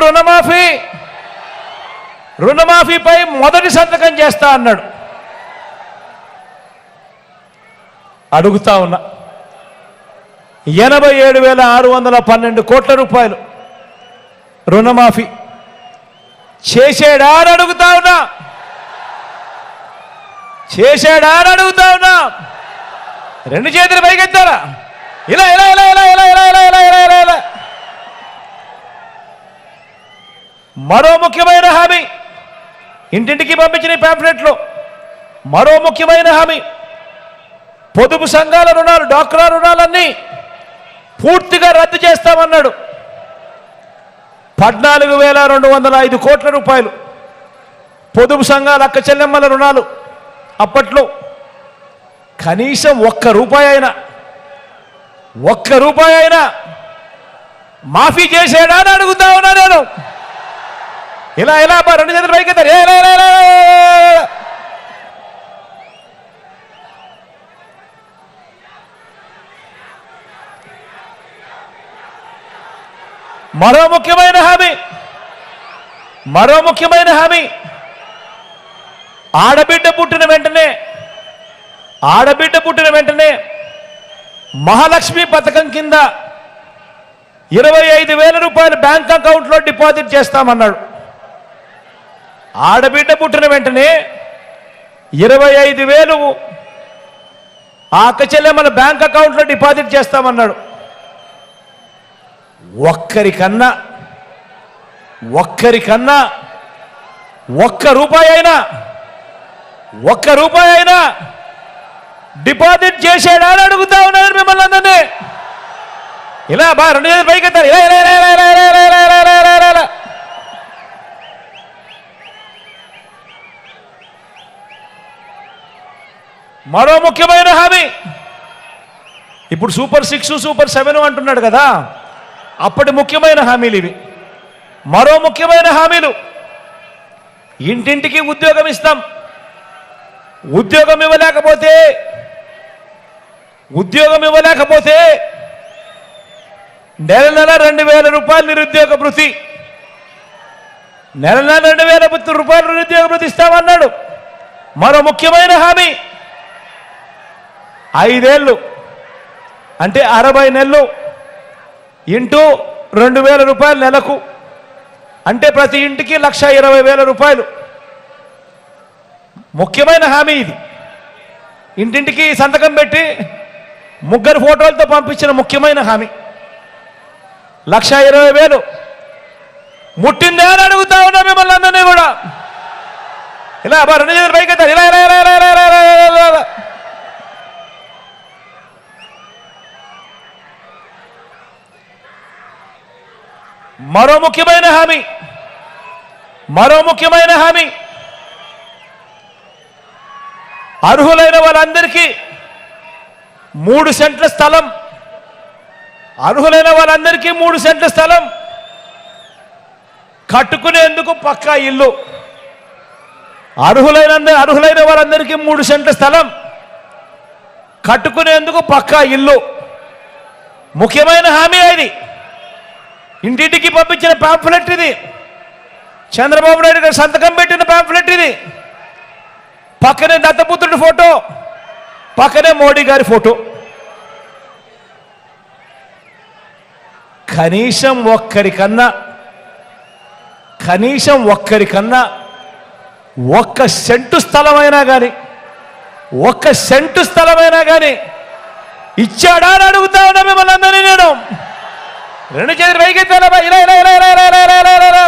రుణమాఫీపై మొదటి సంతకం చేస్తా అన్నాడు. అడుగుతా ఉన్నా, 87,612 కోట్ల రూపాయలు రుణమాఫీ చేశాడా అని అడుగుతా ఉన్నా. రెండు చేతులు పైకెత్తారా? ఇలా ఇలా ఇలా ఇలా ఇలా ఇలా ఇలా ఇలా ఇలా ఇలా ఇలా. మరో ముఖ్యమైన హామీ ఇంటింటికి పంపించిన పాంఫ్లెట్లో మరో ముఖ్యమైన హామీ, పొదుపు సంఘాల రుణాలు, డ్వాక్రా రుణాలన్నీ పూర్తిగా రద్దు చేస్తామన్నాడు. 14,205 కోట్ల రూపాయలు పొదుపు సంఘాల అక్క చెల్లెమ్మల రుణాలు. అప్పట్లో కనీసం ఒక్క రూపాయి అయినా మాఫీ చేశాడా అని అడుగుతా ఉన్నా నేను. ఇలా ఇలా రెండు చేతులు పైకి మరో ముఖ్యమైన హామీ ఆడబిడ్డ పుట్టిన వెంటనే మహాలక్ష్మి పథకం కింద 25,000 రూపాయలు బ్యాంక్ అకౌంట్లో డిపాజిట్ చేస్తామన్నాడు. ఆడబిడ్డ పుట్టిన వెంటనే 25,000 ఆ అక్క చెల్లెమ్మల బ్యాంక్ అకౌంట్లో డిపాజిట్ చేస్తామన్నాడు. ఒక్కరికన్నా ఒక్క రూపాయి అయినా డిపాజిట్ చేశాడా అని అడుగుతా ఉన్నారు మిమ్మల్ని అందరినీ. ఇలా రెండు చేతులు పైకి ఎత్తారు. మరో ముఖ్యమైన హామీ, ఇప్పుడు సూపర్ 6 సూపర్ 7 అంటున్నాడు కదా, అప్పటి ముఖ్యమైన హామీలు ఇవి. మరో ముఖ్యమైన హామీలు, ఇంటింటికి ఉద్యోగం ఇస్తాం. ఉద్యోగం ఇవ్వలేకపోతే నెల 2,000 రూపాయలు నిరుద్యోగ భృతి, నెల 2,000 రూపాయలు నిరుద్యోగ భృతి ఇస్తామన్నాడు. మరో ముఖ్యమైన హామీ, 5 ఏళ్ళు అంటే 60 నెలలు ఇంటూ 2,000 రూపాయలు నెలకు, అంటే ప్రతి ఇంటికి 1,20,000 రూపాయలు. ముఖ్యమైన హామీ ఇది. ఇంటింటికి సంతకం పెట్టి 3 ఫోటోలతో పంపించిన ముఖ్యమైన హామీ. 1,20,000 ముట్టిందే అని అడుగుతా ఉన్నా మిమ్మల్ని అందరినీ కూడా. ఇలా 2 చేతులు పైకి ఎత్తారు. ఇలా ఇలా ఇలా ఇలా ఇలా ఇలా ఇలా ఇలా. మరో ముఖ్యమైన హామీ అర్హులైన వాళ్ళందరికీ 3 సెంట్ల స్థలం, అర్హులైన వాళ్ళందరికీ 3 సెంట్ల స్థలం, కట్టుకునేందుకు పక్కా ఇల్లు. అర్హులైన వాళ్ళందరికీ 3 సెంట్ల స్థలం, కట్టుకునేందుకు పక్కా ఇల్లు. ముఖ్యమైన హామీ ఇది. ఇంటింటికి పంపించిన పాంఫ్లెట్ ఇది. చంద్రబాబు నాయుడు గారు సంతకం పెట్టిన పాంఫ్లెట్ ఇది. పక్కనే దత్తపుత్రుడి ఫోటో, పక్కనే మోడీ గారి ఫోటో. కనీసం ఒక్కరికన్నా 1 సెంటు స్థలమైనా కానీ ఇచ్చాడా అని అడుగుతా ఉన్నా మిమ్మల్ని అందరినీ నేను. 2 చేతులు పైకెత్తారా? ఇలా ఇలా ఇలా ఇలా ఇలా ఇలా ఇలా ఇలా.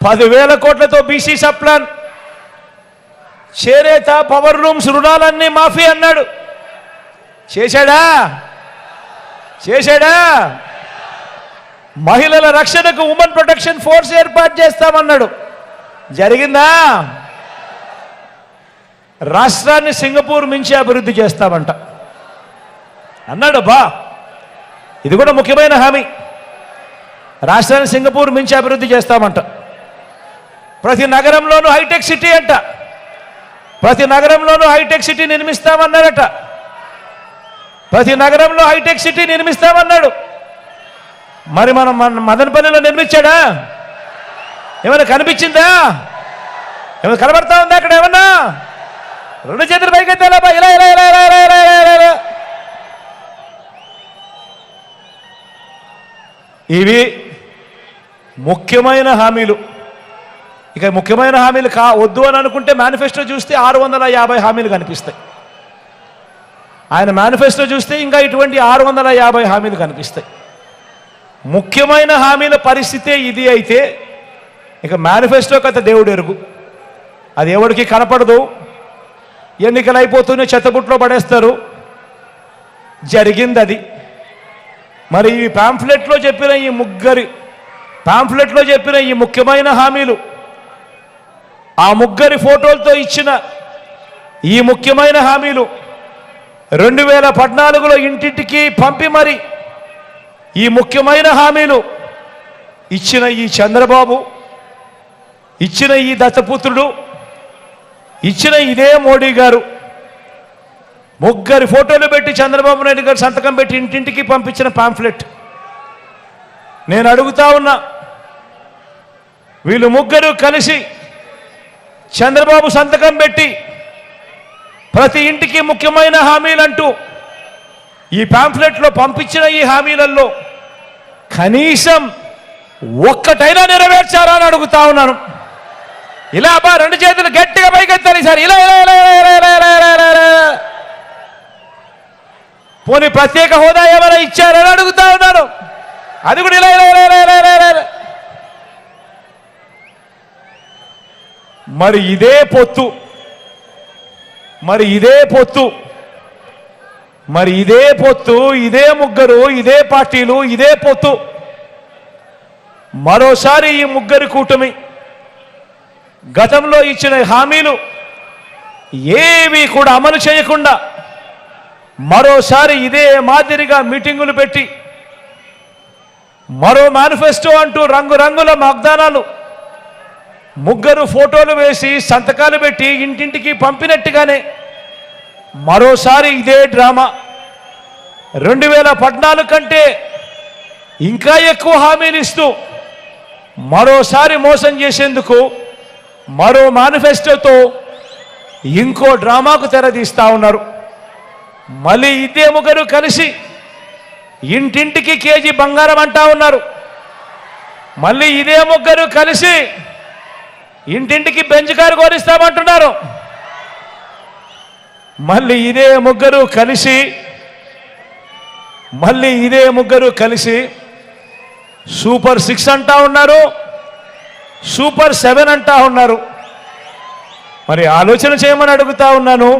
10,000 కోట్లతో బీసీ సప్లాన్, చేనేత, పవర్ రూమ్స్ రుణాలన్నీ మాఫీ అన్నాడు. చేశాడా? మహిళల రక్షణకు ఉమెన్ ప్రొటెక్షన్ ఫోర్స్ ఏర్పాటు చేస్తామన్నాడు. జరిగిందా? రాష్ట్రాన్ని సింగపూర్ మించి అభివృద్ధి చేస్తామంట అన్నాడు. ఇది కూడా ముఖ్యమైన హామీ. రాష్ట్రాన్ని సింగపూర్ మించి అభివృద్ధి చేస్తామంట. ప్రతి నగరంలోనూ హైటెక్ సిటీ అంట. ప్రతి నగరంలోనూ హైటెక్ సిటీ నిర్మిస్తామన్నారట. ప్రతి నగరంలో హైటెక్ సిటీ నిర్మిస్తామన్నాడు. మరి మనం మదనపల్లిలో నిర్మించాడా? ఏమైనా కనిపించిందా? ఏమైనా కనబడతా ఉందా అక్కడ ఏమన్నా? 2 చేతులు పైకెత్తాలా? ఇలా ఇలా ఇలా ఇలా ఇలా ఇలా ఇలా ఇలా. ఇవి ముఖ్యమైన హామీలు. ఇక ముఖ్యమైన హామీలు వద్దు అని అనుకుంటే మేనిఫెస్టో చూస్తే 650 హామీలు కనిపిస్తాయి. ఆయన మేనిఫెస్టో చూస్తే ఇంకా ఇటువంటి 650 హామీలు కనిపిస్తాయి. ముఖ్యమైన హామీల పరిస్థితే ఇది అయితే ఇక మేనిఫెస్టో కథ దేవుడు ఎరుగు. అది ఎవరికి కనపడదు. ఎన్నికలు అయిపోతూనే చెత్తబుట్లో పడేస్తారు. జరిగింది అది. మరి ఈ పాంఫ్లెట్లో చెప్పిన ఈ ముఖ్యమైన హామీలు, ఆ ముగ్గురి ఫోటోలతో ఇచ్చిన ఈ ముఖ్యమైన హామీలు 2014లో ఇంటింటికి పంపి మరి ఈ ముఖ్యమైన హామీలు ఇచ్చిన ఈ చంద్రబాబు, ఇచ్చిన ఈ దత్తపుత్రుడు, ఇచ్చిన ఇదే మోడీ గారు ముగ్గురి ఫోటోలు పెట్టి చంద్రబాబు నాయుడు గారు సంతకం పెట్టి ఇంటింటికి పంపించిన పాంఫ్లెట్. నేను అడుగుతా ఉన్నా, వీళ్ళు ముగ్గురు కలిసి చంద్రబాబు సంతకం పెట్టి ప్రతి ఇంటికి ముఖ్యమైన హామీలంటూ ఈ పాంఫ్లెట్లో పంపించిన ఈ హామీలలో కనీసం ఒక్కటైనా నెరవేర్చారా అని అడుగుతా ఉన్నాను. ఇలా 2 చేతులు గట్టిగా పైకెత్తాలి సార్. ఇలా ఇలా ఇలా ఇలా ఇలా ఇలా ఇలా. పోనీ ప్రత్యేక హోదా ఏమైనా ఇచ్చారని అడుగుతా ఉన్నాను. అది కూడా ఇలా ఇలా ఇలా ఇలా ఇలా ఇలా. మరి ఇదే పొత్తు, ఇదే ముగ్గురు, ఇదే పార్టీలు, ఇదే పొత్తు మరోసారి ఈ ముగ్గురి కూటమి గతంలో ఇచ్చిన హామీలు ఏవి కూడా అమలు చేయకుండా మరోసారి ఇదే మాదిరిగా మీటింగులు పెట్టి మరో మేనిఫెస్టో అంటూ రంగురంగుల వాగ్దానాలు, ముగ్గురు ఫోటోలు వేసి సంతకాలు పెట్టి ఇంటింటికి పంపినట్టుగానే మరోసారి ఇదే డ్రామా. 2014 కంటే ఇంకా ఎక్కువ హామీలు ఇస్తూ మరోసారి మోసం చేసేందుకు మరో మేనిఫెస్టోతో ఇంకో డ్రామాకు తెరదీస్తా ఉన్నారు. మళ్ళీ ఇదే ముగ్గురు కలిసి ఇంటింటికి కేజీ బంగారం అంటా ఉన్నారు. మళ్ళీ ఇదే ముగ్గురు కలిసి ఇంటింటికి బెంచ్ కారు కోరిస్తామంటున్నారు. మళ్ళీ ఇదే ముగ్గురు కలిసి మళ్ళీ ఇదే ముగ్గురు కలిసి సూపర్ 6 అంటా ఉన్నారు, సూపర్ 7 అంటా ఉన్నారు. మరి ఆలోచన చేయమని అడుగుతా ఉన్నాను.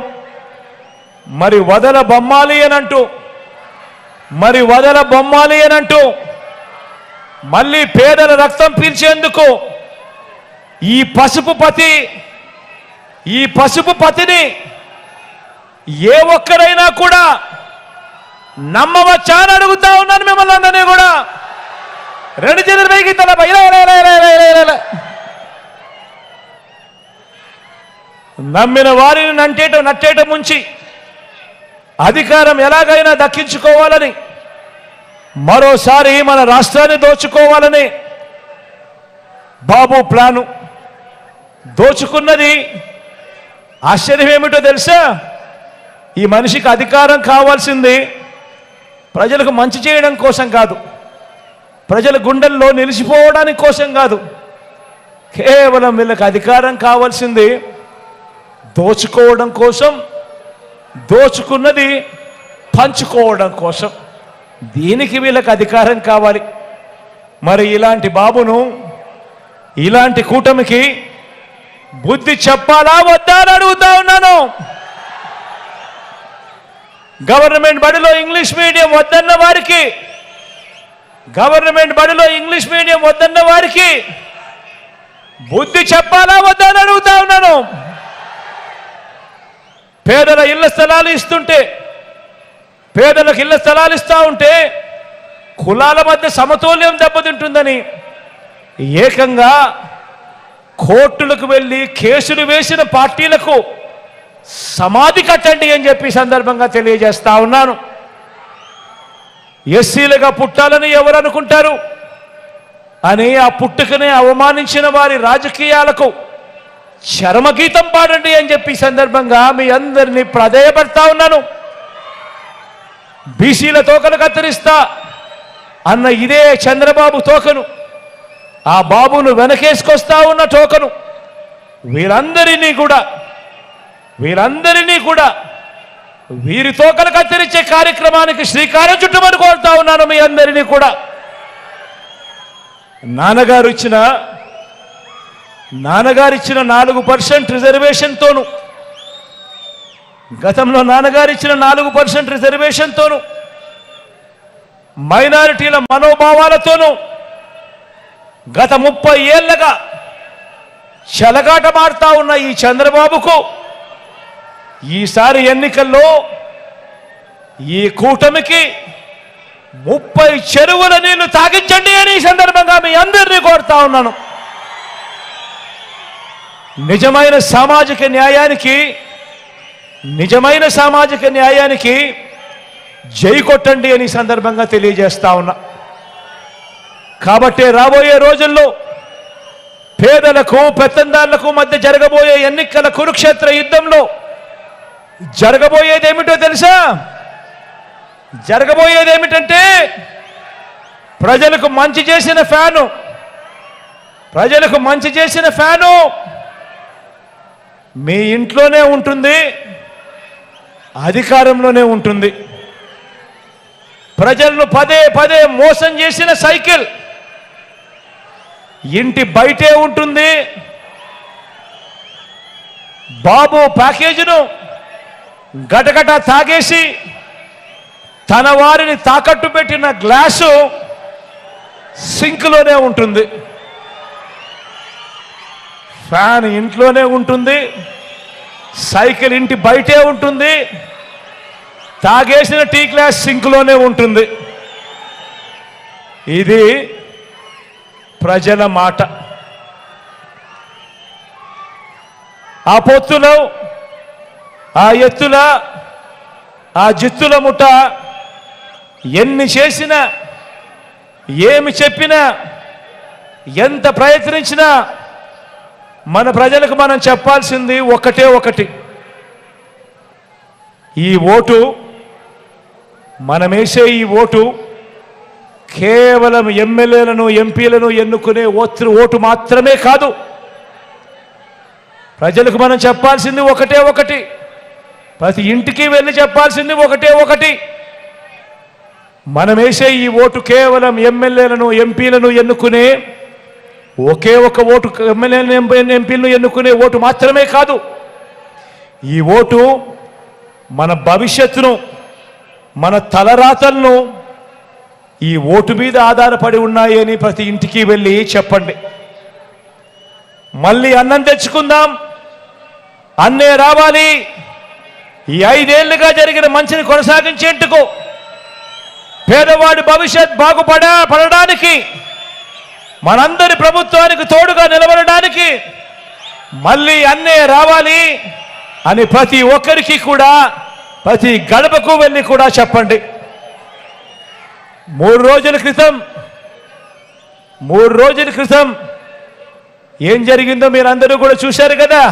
మరి వదల బొమ్మాలి అనంటూ మళ్ళీ పేదల రక్తం పీల్చేందుకు ఈ పసుపు పతిని ఏ ఒక్కరైనా కూడా నమ్మవచ్చా అని అడుగుతా ఉన్నాను మిమ్మల్ని అందరినీ కూడా. 2 చేతుల పైకి తల నమ్మిన వారిని నట్టేట ముంచి అధికారం ఎలాగైనా దక్కించుకోవాలని, మరోసారి మన రాష్ట్రాన్ని దోచుకోవాలని బాబు ప్లాను. దోచుకున్నది ఆశ్చర్యం ఏమిటో తెలుసా? ఈ మనిషికి అధికారం కావాల్సింది ప్రజలకు మంచి చేయడం కోసం కాదు, ప్రజల గుండెల్లో నిలిచిపోవడానికి కోసం కాదు. కేవలం వీళ్ళకి అధికారం కావాల్సింది దోచుకోవడం కోసం, దోచుకున్నది పంచుకోవడం కోసం. దీనికి వీళ్ళకి అధికారం కావాలి. మరి ఇలాంటి బాబును, ఇలాంటి కూటమికి బుద్ధి చెప్పాలా వద్దా అని అడుగుతా ఉన్నాను. గవర్నమెంట్ బడిలో ఇంగ్లీష్ మీడియం వద్దన్న వారికి బుద్ధి చెప్పాలా వద్దా అని అడుగుతా ఉన్నాను. పేదలకు ఇళ్ల స్థలాలు ఇస్తా ఉంటే కులాల మధ్య సమతుల్యం దెబ్బతింటుందని ఏకంగా కోర్టులకు వెళ్ళి కేసులు వేసిన పార్టీలకు సమాధి కట్టండి అని చెప్పి సందర్భంగా తెలియజేస్తా ఉన్నాను. ఎస్సీలుగా పుట్టాలని ఎవరు అనుకుంటారు అని ఆ పుట్టుకనే అవమానించిన వారి రాజకీయాలకు చరమగీతం పాడండి అని చెప్పి సందర్భంగా మీ అందరినీ ప్రాధేయపడతా ఉన్నాను. బీసీల తోకను కత్తిరిస్తా అన్న ఇదే చంద్రబాబు తోకను, ఆ బాబును వెనకేసుకొస్తా ఉన్న తోకను, వీరందరినీ కూడా వీరి తోకలు కత్తిరించే కార్యక్రమానికి శ్రీకారం చుట్టమని కోరుతా ఉన్నాను మీ అందరినీ కూడా. నాన్నగారు ఇచ్చిన 4% రిజర్వేషన్తోను, గతంలో నాన్నగారు ఇచ్చిన 4% రిజర్వేషన్తోను, మైనారిటీల మనోభావాలతోనూ గత 30 ఏళ్లుగా చెలగాటమాడుతా ఉన్న ఈ చంద్రబాబుకు ఈసారి ఎన్నికల్లో ఈ కూటమికి 30 చెరువుల నీళ్లు తాగించండి అని ఈ సందర్భంగా మీ అందరినీ కోరుతా ఉన్నాను. నిజమైన సామాజిక న్యాయానికి జై కొట్టండి అని సందర్భంగా తెలియజేస్తా ఉన్నా. కాబట్టి రాబోయే రోజుల్లో పేదలకు పెత్తందారులకు మధ్య జరగబోయే ఎన్నికల కురుక్షేత్ర యుద్ధంలో జరగబోయేదేమిటో తెలుసా? జరగబోయేదేమిటంటే ప్రజలకు మంచి చేసిన ఫ్యాను మీ ఇంట్లోనే ఉంటుంది, అధికారంలోనే ఉంటుంది. ప్రజలను పదే మోసం చేసిన సైకిల్ ఇంటి బయటే ఉంటుంది. బాబు ప్యాకేజీను గటగట తాగేసి తన వారిని తాకట్టు పెట్టిన గ్లాసు సింక్లోనే ఉంటుంది. ఫ్యాన్ ఇంట్లోనే ఉంటుంది, సైకిల్ ఇంటి బయటే ఉంటుంది, తాగేసిన టీ గ్లాస్ సింక్లోనే ఉంటుంది. ఇది ప్రజల మాట. ఆ పొత్తులో, ఆ ఎత్తుల, ఆ జిత్తుల ముఠ ఎన్ని చేసినా, ఏమి చెప్పినా, ఎంత ప్రయత్నించినా మన ప్రజలకు మనం చెప్పాల్సింది ఒకటి. ఈ ఓటు, మనమేసే ఈ ఓటు కేవలం ఎమ్మెల్యేలను ఎంపీలను ఎన్నుకునే ఓటు మాత్రమే కాదు. ప్రజలకు మనం చెప్పాల్సింది ఒకటి. ప్రతి ఇంటికి వెళ్ళి చెప్పాల్సింది ఒకటి. మనం వేసే ఈ ఓటు కేవలం ఎమ్మెల్యేలను ఎంపీలను ఎన్నుకునే ఒకే ఒక ఓటు, ఎమ్మెల్యేలను ఎంపీలను ఎన్నుకునే ఓటు మాత్రమే కాదు. ఈ ఓటు మన భవిష్యత్తును, మన తలరాతలను ఈ ఓటు మీద ఆధారపడి ఉన్నాయి అని ప్రతి ఇంటికి వెళ్ళి చెప్పండి. మళ్ళీ అన్నం తెచ్చుకుందాం, అన్నే రావాలి. ఈ 5 ఏళ్లుగా జరిగిన మంచిని కొనసాగించేందుకు, పేదవాడి భవిష్యత్ బాగుపడడానికి, మనందరి ప్రభుత్వానికి తోడుగా నిలబడడానికి మళ్ళీ అన్నే రావాలి అని ప్రతి ఒక్కరికి కూడా, ప్రతి గడపకు వెళ్ళి కూడా చెప్పండి. 3 రోజుల క్రితం ఏం జరిగిందో మీరు అందరూ కూడా చూశారు కదా.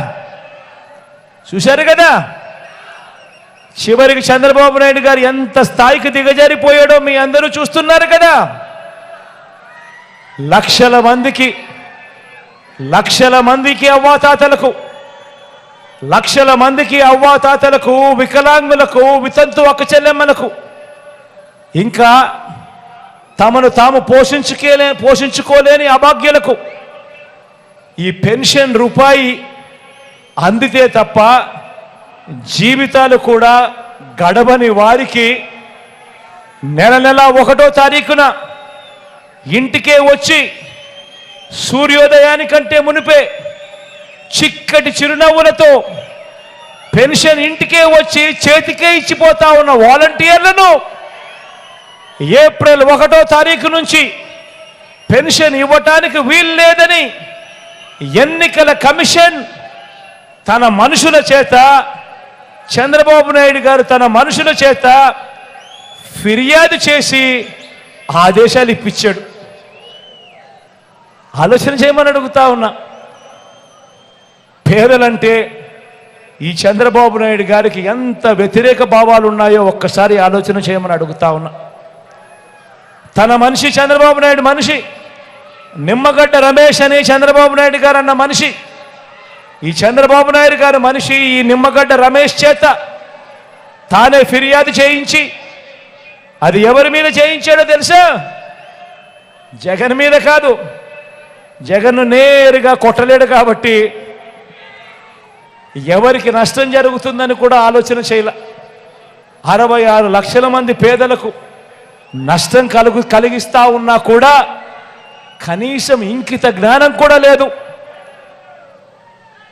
చివరికి చంద్రబాబు నాయుడు గారు ఎంత స్థాయికి దిగజారిపోయాడో మీ అందరూ చూస్తున్నారు కదా. లక్షల మందికి అవ్వాతాతలకు, వికలాంగులకు, వితంతు అక్క చెల్లెమ్మలకు, ఇంకా తమను తాము పోషించుకోలేని అభాగ్యులకు ఈ పెన్షన్ రూపాయి అందితే తప్ప జీవితాలు కూడా గడవని వారికి నెల 1వ తారీఖున ఇంటికే వచ్చి సూర్యోదయానికంటే మునిపే చిక్కటి చిరునవ్వులతో పెన్షన్ ఇంటికే వచ్చి చేతికే ఇచ్చిపోతా ఉన్న వాలంటీర్లను ఏప్రిల్ 1వ తారీఖు నుంచి పెన్షన్ ఇవ్వటానికి వీలు లేదని ఎన్నికల కమిషన్ తన మనుషుల చేత, చంద్రబాబు నాయుడు గారు తన మనుషుల చేత ఫిర్యాదు చేసి ఆదేశాలు ఇప్పించాడు. ఆలోచన చేయమని అడుగుతా ఉన్నా. పేదలంటే ఈ చంద్రబాబు నాయుడు గారికి ఎంత వ్యతిరేక భావాలు ఉన్నాయో ఒక్కసారి ఆలోచన చేయమని అడుగుతా ఉన్నా. తన మనిషి చంద్రబాబు నాయుడు మనిషి, నిమ్మగడ్డ రమేష్ అని చంద్రబాబు నాయుడు గారు అన్న మనిషి, ఈ చంద్రబాబు నాయుడు గారు మనిషి ఈ నిమ్మగడ్డ రమేష్ చేత తానే ఫిర్యాదు చేయించి, అది ఎవరి మీద చేయించాడో తెలుసా? జగన్ మీద కాదు. జగన్ను నేరుగా కొట్టలేడు కాబట్టి ఎవరికి నష్టం జరుగుతుందని కూడా ఆలోచన చేయలే. 66 లక్షల మంది పేదలకు నష్టం కలిగిస్తా ఉన్నా కూడా కనీసం ఇంకిత జ్ఞానం కూడా లేదు.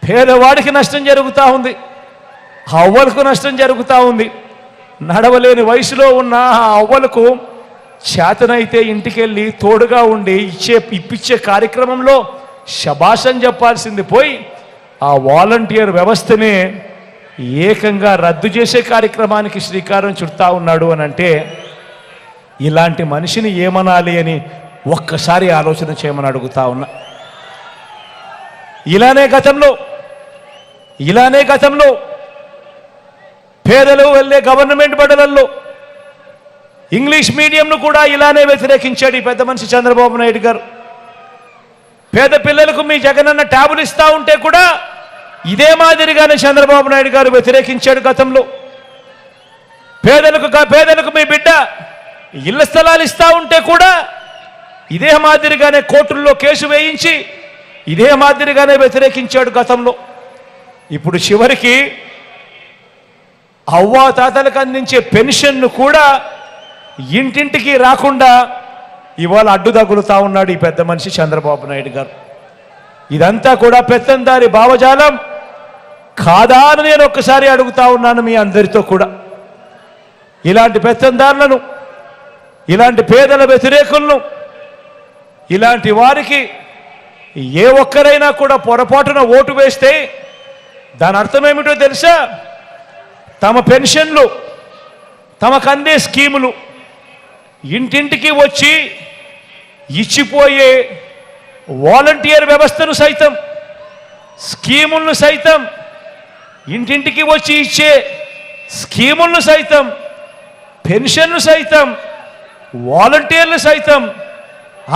పేదవాడికి నష్టం జరుగుతూ ఉంది, అవ్వలకు నష్టం జరుగుతూ ఉంది. నడవలేని వయసులో ఉన్న ఆ అవ్వలకు చేతనైతే ఇంటికెళ్ళి తోడుగా ఉండి ఇప్పించే కార్యక్రమంలో శభాషం చెప్పాల్సింది పోయి ఆ వాలంటీర్ వ్యవస్థనే ఏకంగా రద్దు చేసే కార్యక్రమానికి శ్రీకారం చుడతా ఉన్నాడు అని అంటే ఇలాంటి మనిషిని ఏమనాలి అని ఒక్కసారి ఆలోచన చేయమని అడుగుతా ఉన్నా. ఇలానే గతంలో పేదలు వెళ్ళే గవర్నమెంట్ బడులలో ఇంగ్లీష్ మీడియంను కూడా ఇలానే వ్యతిరేకించాడు ఈ పెద్ద మనిషి చంద్రబాబు నాయుడు గారు. పేద పిల్లలకు మీ జగనన్న ట్యాబులు ఇస్తా ఉంటే కూడా ఇదే మాదిరిగానే చంద్రబాబు నాయుడు గారు వ్యతిరేకించాడు గతంలో. పేదలకు మీ బిడ్డ ఇళ్ల స్థలాలు ఇస్తా ఉంటే కూడా ఇదే మాదిరిగానే కోర్టుల్లో కేసు వేయించి ఇదే మాదిరిగానే వ్యతిరేకించాడు గతంలో. ఇప్పుడు చివరికి అవ్వాతాతలకు అందించే పెన్షన్ను కూడా ఇంటింటికి రాకుండా ఇవాళ అడ్డు తగులుతా ఉన్నాడు ఈ పెద్ద మనిషి చంద్రబాబు నాయుడు గారు. ఇదంతా కూడా పెత్తందారి భావజాలం కాదా అని నేను ఒక్కసారి అడుగుతా ఉన్నాను మీ అందరితో కూడా. ఇలాంటి పెత్తందారులను, ఇలాంటి పేదల వ్యతిరేకులను, ఇలాంటి వారికి ఏ ఒక్కరైనా కూడా పొరపాటున ఓటు వేస్తే దాని అర్థం ఏమిటో తెలుసా? తమ పెన్షన్లు, తమకు అందే స్కీములు ఇంటింటికి వచ్చి ఇచ్చిపోయే వాలంటీర్ వ్యవస్థను సైతం, స్కీములను సైతం, ఇంటింటికి వచ్చి ఇచ్చే స్కీములను సైతం, పెన్షన్లు సైతం, వాలంటీర్లు సైతం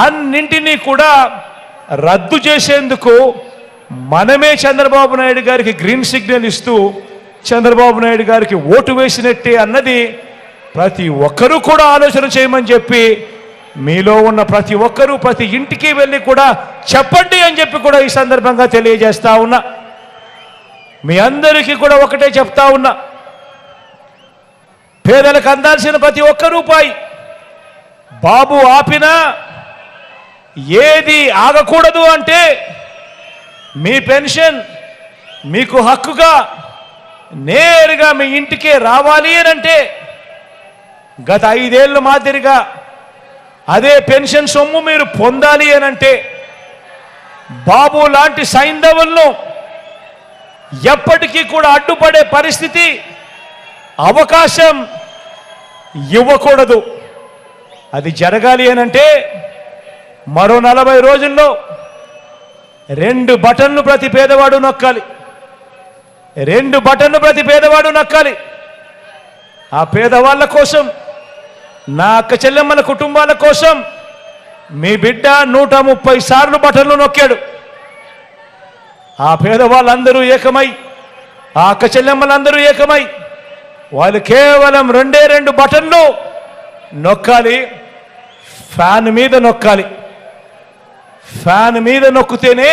అన్నింటినీ కూడా రద్దు చేసేందుకు మనమే చంద్రబాబు నాయుడు గారికి గ్రీన్ సిగ్నల్ ఇస్తూ చంద్రబాబు నాయుడు గారికి ఓటు వేసినట్టే అన్నది ప్రతి ఒక్కరూ కూడా ఆలోచన చేయమని చెప్పి మీలో ఉన్న ప్రతి ఒక్కరూ ప్రతి ఇంటికి వెళ్ళి కూడా చెప్పండి అని చెప్పి కూడా ఈ సందర్భంగా తెలియజేస్తా ఉన్నా. మీ అందరికీ కూడా ఒకటే చెప్తా ఉన్నా, పేదలకు అందాల్సిన ప్రతి ఒక్క రూపాయి బాబు ఆపినా ఏది ఆగకూడదు అంటే మీ పెన్షన్ మీకు హక్కుగా నేరుగా మీ ఇంటికే రావాలి అని అంటే గత 5 ఏళ్ళ మాదిరిగా అదే పెన్షన్ సొమ్ము మీరు పొందాలి అని అంటే బాబు లాంటి సైంధవులను ఎప్పటికీ కూడా అడ్డుపడే పరిస్థితి అవకాశం ఇవ్వకూడదు. అది జరగాలి అని అంటే మరో 40 రోజుల్లో 2 బటన్లు ప్రతి పేదవాడు నొక్కాలి. 2 బటన్లు ప్రతి పేదవాడు నొక్కాలి. ఆ పేదవాళ్ళ కోసం, నా అక్క చెల్లెమ్మల కుటుంబాల కోసం మీ బిడ్డ 130 సార్లు బటన్లు నొక్కాడు. ఆ పేదవాళ్ళందరూ ఏకమై, ఆ అక్క చెల్లెమ్మలందరూ ఏకమై వాళ్ళు కేవలం 2 బటన్లు నొక్కాలి. ఫ్యాన్ మీద నొక్కాలి. ఫ్యాన్ మీద నొక్కితేనే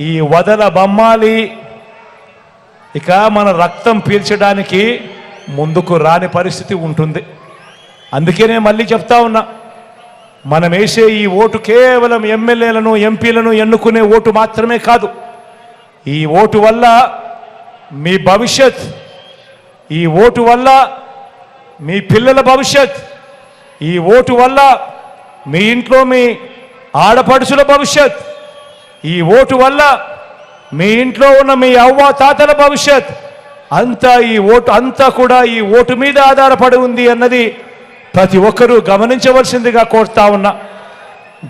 ఈ వదల బొమ్మాలి ఇక మన రక్తం పీల్చడానికి ముందుకు రాని పరిస్థితి ఉంటుంది. అందుకనే మళ్ళీ చెప్తా ఉన్నా, మనం వేసే ఈ ఓటు కేవలం ఎమ్మెల్యేలను ఎంపీలను ఎన్నుకునే ఓటు మాత్రమే కాదు. ఈ ఓటు వల్ల మీ భవిష్యత్, ఈ ఓటు వల్ల మీ పిల్లల భవిష్యత్, ఈ ఓటు వల్ల మీ ఇంట్లో మీ ఆడపడుచుల భవిష్యత్, ఈ ఓటు వల్ల మీ ఇంట్లో ఉన్న మీ అవ్వ తాతల భవిష్యత్ అంతా కూడా ఈ ఓటు మీద ఆధారపడి ఉంది అన్నది ప్రతి ఒక్కరూ గమనించవలసిందిగా కోరుతా ఉన్నా.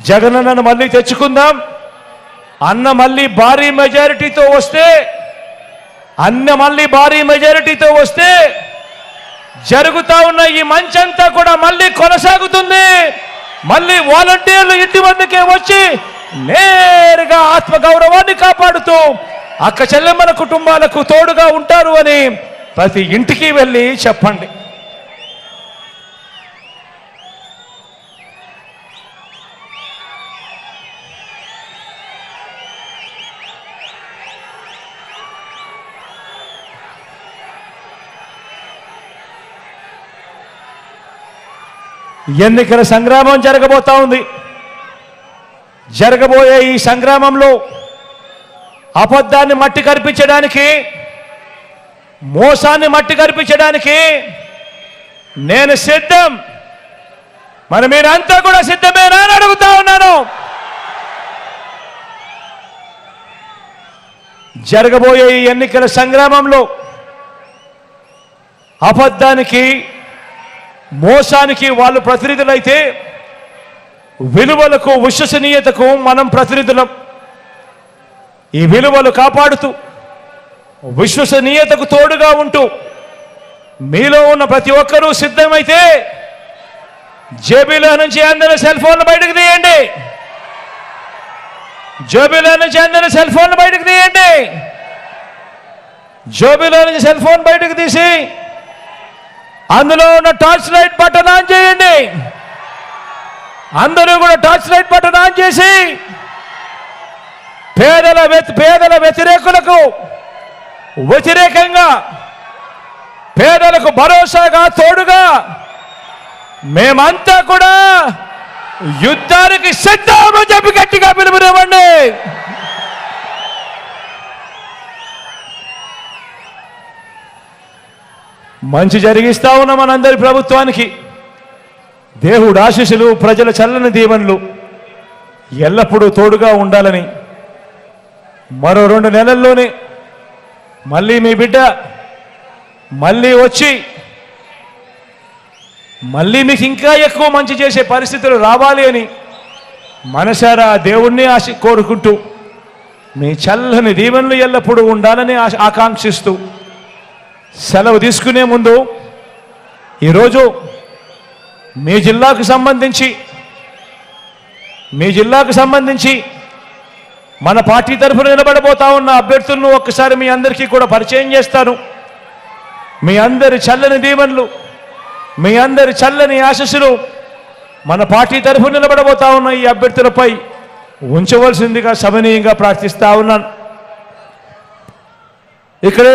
జగనన్నను మళ్ళీ తెచ్చుకుందాం. అన్న మళ్ళీ భారీ మెజారిటీతో వస్తే జరుగుతా ఉన్న ఈ మంచంతా కూడా మళ్ళీ కొనసాగుతుంది. మళ్ళీ వాలంటీర్లు ఇంటి వద్దకే వచ్చి నేరుగా ఆత్మగౌరవాన్ని కాపాడుతూ అక్క చెల్లెమ్మల కుటుంబాలకు తోడుగా ఉంటారు అని ప్రతి ఇంటికి వెళ్ళి చెప్పండి. ఎన్నికల సంగ్రామం జరగబోతా ఉంది. జరగబోయే ఈ సంగ్రామంలో అబద్ధాన్ని మట్టి కరిపించడానికి, మోసాన్ని మట్టి కరిపించడానికి నేను సిద్ధం. మరి మీరంతా కూడా సిద్ధమేనా అని అడుగుతా ఉన్నాను. జరగబోయే ఈ ఎన్నికల సంగ్రామంలో అబద్ధానికి, మోసానికి వాళ్ళు ప్రతినిధులైతే విలువలకు, విశ్వసనీయతకు మనం ప్రతినిధులం. ఈ విలువలు కాపాడుతూ విశ్వసనీయతకు తోడుగా ఉంటూ మీలో ఉన్న ప్రతి ఒక్కరూ సిద్ధమైతే జేబీలో నుంచి అందరూ సెల్ ఫోన్లు బయటకు తీయండి. జేబీలో నుంచి అందరూ సెల్ ఫోన్లు బయటకు తీయండి. జేబీలో నుంచి సెల్ ఫోన్ బయటకు తీసి అందులో ఉన్న టార్చ్ లైట్ బటన్ ఆన్ చేయండి. అందరూ కూడా టార్చ్ లైట్ బటన్ ఆన్ చేసి పేదల వ్యతిరేకంగా, పేదలకు భరోసాగా తోడుగా మేమంతా కూడా యుద్ధానికి సిద్ధమని చెప్పి గట్టిగా పిలుపునివ్వండి. మంచి జరిగిస్తా ఉన్న మనందరి ప్రభుత్వానికి దేవుడు ఆశీస్సులు, ప్రజల చల్లని దీవెనలు ఎల్లప్పుడూ తోడుగా ఉండాలని, మరో 2 నెలల్లోనే మళ్ళీ మీ బిడ్డ మళ్ళీ వచ్చి మళ్ళీ మీకు ఇంకా ఎక్కువ మంచి చేసే పరిస్థితులు రావాలి అని మనసారా దేవుణ్ణి కోరుకుంటూ మీ చల్లని దీవెనలు ఎల్లప్పుడూ ఉండాలని ఆకాంక్షిస్తూ సెలవు తీసుకునే ముందు ఈరోజు మీ జిల్లాకు సంబంధించి మన పార్టీ తరఫున నిలబడబోతా ఉన్న అభ్యర్థులను ఒక్కసారి మీ అందరికీ కూడా పరిచయం చేస్తాను. మీ అందరి చల్లని దీవెనలు, మీ అందరి చల్లని ఆశీస్సులు మన పార్టీ తరఫున నిలబడబోతా ఉన్న ఈ అభ్యర్థులపై ఉంచవలసిందిగా సవినీయంగా ప్రార్థిస్తా ఉన్నాను. ఇక్కడ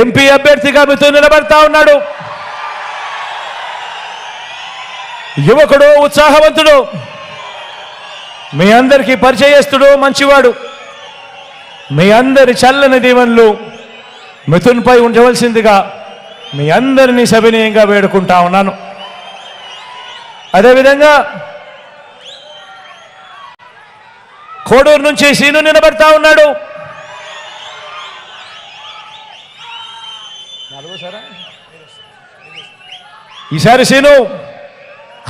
ఎంపీ అభ్యర్థిగా మీతో నిలబడతా ఉన్నాడు యువకుడు, ఉత్సాహవంతుడు, మీ అందరికీ పరిచయస్తుడు, మంచివాడు. మీ అందరి చల్లని దీవెనలు మిథున్పై ఉంచవలసిందిగా మీ అందరినీ సవినీయంగా వేడుకుంటా ఉన్నాను. అదేవిధంగా కోడూరు నుంచి సీను నిలబడతా ఉన్నాడు. ఈసారి సీను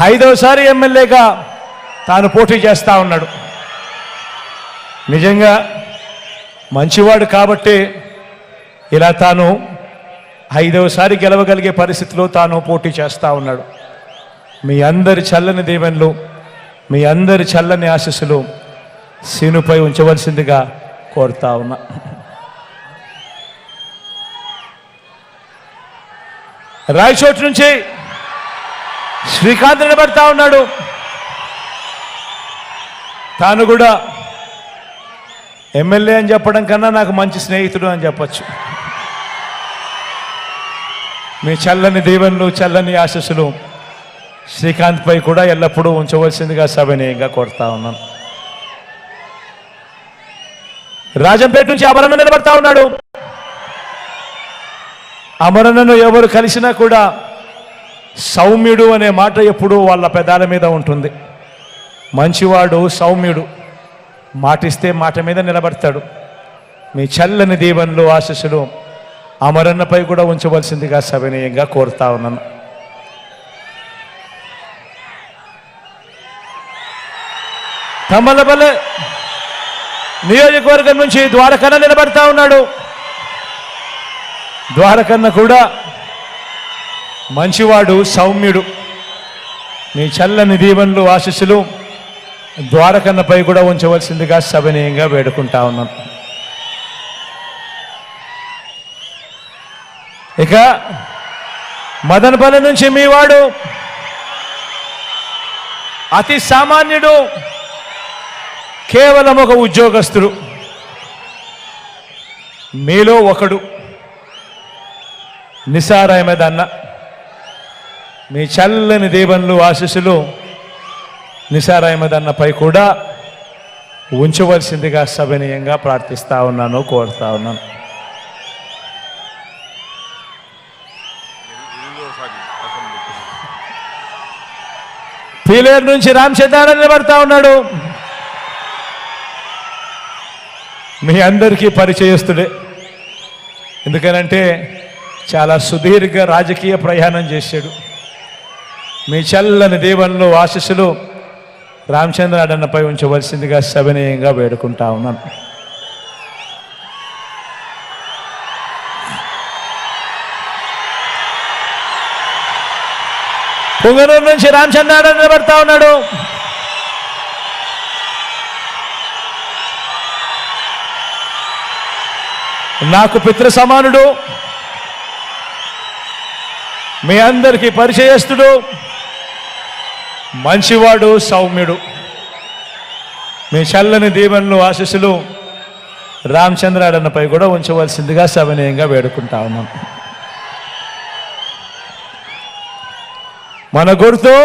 5వసారి ఎమ్మెల్యేగా తాను పోటీ చేస్తా ఉన్నాడు. నిజంగా మంచివాడు కాబట్టి ఇలా తాను 5వసారి గెలవగలిగే పరిస్థితిలో తాను పోటీ చేస్తూ ఉన్నాడు. మీ అందరి చల్లని దీవెనలు, మీ అందరి చల్లని ఆశీస్సులు సీనుపై ఉంచవలసిందిగా కోరుతా ఉన్నా. రాయచోటు నుంచి శ్రీకాంత్ నిలబడతా ఉన్నాడు. తాను కూడా ఎమ్మెల్యే అని చెప్పడం కన్నా నాకు మంచి స్నేహితుడు అని చెప్పచ్చు. మీ చల్లని దీవెనలు, చల్లని ఆశీస్సులు శ్రీకాంత్పై కూడా ఎల్లప్పుడూ ఉంచవలసిందిగా సవినయంగా కోరుతా ఉన్నాను. రాజంపేట నుంచి అమరన్న నిలబడతా ఉన్నాడు. అమరన్నను ఎవరు కలిసినా కూడా సౌమ్యుడు అనే మాట ఎప్పుడూ వాళ్ళ పెదాల మీద ఉంటుంది. మంచివాడు, సౌమ్యుడు, మాటిస్తే మాట మీద నిలబడతాడు. మీ చల్లని దీవెనలు, ఆశీస్సులు అమరన్నపై కూడా ఉంచవలసిందిగా సవినయంగా కోరుతా ఉన్నాను. తమ్మలపల్లె నియోజకవర్గం నుంచి ద్వారకన్న నిలబడతా ఉన్నాడు. ద్వారకన్న కూడా మంచివాడు, సౌమ్యుడు. మీ చల్లని దీవెనలు, ఆశీస్సులు ద్వారకన్నపై కూడా ఉంచవలసిందిగా సవినయంగా వేడుకుంటా ఉన్నాను. ఇక మదనపల్లి నుంచి మీ వాడు అతి సామాన్యుడు, కేవలం ఒక ఉద్యోగస్తుడు, మీలో ఒకడు, నిసార్ అహ్మద్ అన్న. మీ చల్లని దీవెనలు, ఆశీస్సులు నిసార్ అహ్మద్ అన్నపై కూడా ఉంచవలసిందిగా సవినయంగా ప్రార్థిస్తా ఉన్నాను, కోరుతా ఉన్నాను. పీలేరు నుంచి రామచంద్ర నిలబడతా ఉన్నాడు. మీ అందరికీ పరిచయస్తుడే. ఎందుకనంటే చాలా సుదీర్ఘ రాజకీయ ప్రయాణం చేశాడు. మీ చల్లని దీవెనలు, ఆశీస్సులు రామచంద్ర అన్నపై ఉంచవలసిందిగా సవినయంగా వేడుకుంటా ఉన్నాను. పుంగనూరు నుంచి రామచంద్ర నిలబడతా ఉన్నాడు. నాకు పితృ సమానుడు, మీ అందరికీ పరిచయస్తుడు, మంచివాడు, సౌమ్యుడు. మీ చల్లని దీవెనలు, ఆశీస్సులు రామచంద్ర అన్నపై కూడా ఉంచవలసిందిగా సవినయంగా వేడుకుంటా ఉన్నాం. మన గుర్తు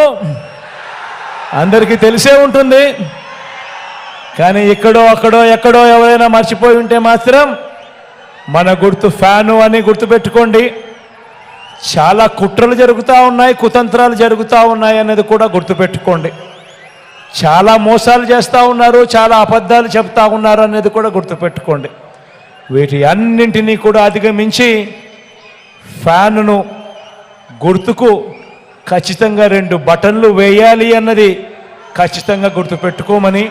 అందరికీ తెలిసే ఉంటుంది, కానీ ఇక్కడో అక్కడో ఎక్కడో ఎవరైనా మర్చిపోయి ఉంటే మాత్రం మన గుర్తు ఫ్యాను అని గుర్తుపెట్టుకోండి. చాలా కుట్రలు జరుగుతూ ఉన్నాయి, కుతంత్రాలు జరుగుతూ ఉన్నాయి అనేది కూడా గుర్తుపెట్టుకోండి. చాలా మోసాలు చేస్తూ ఉన్నారు, చాలా అబద్ధాలు చెప్తా ఉన్నారు అనేది కూడా గుర్తుపెట్టుకోండి. వీటి అన్నింటినీ కూడా అధిగమించి ఫ్యానును గుర్తుకు ఖచ్చితంగా 2 బటన్లు వేయాలి అన్నది ఖచ్చితంగా గుర్తుపెట్టుకోమని,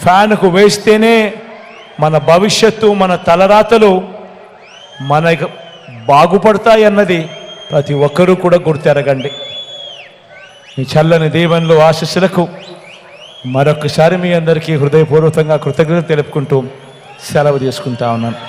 ఫ్యాన్కు వేస్తేనే మన భవిష్యత్తు, మన తలరాతలు మన బాగుపడతాయి అన్నది ప్రతి ఒక్కరూ కూడా గుర్తెరగండి. మీ చల్లని దీవెనలు, ఆశీస్సులకు మరొకసారి మీ అందరికీ హృదయపూర్వకంగా కృతజ్ఞత తెలుపుకుంటూ సెలవు తీసుకుంటా ఉన్నాను.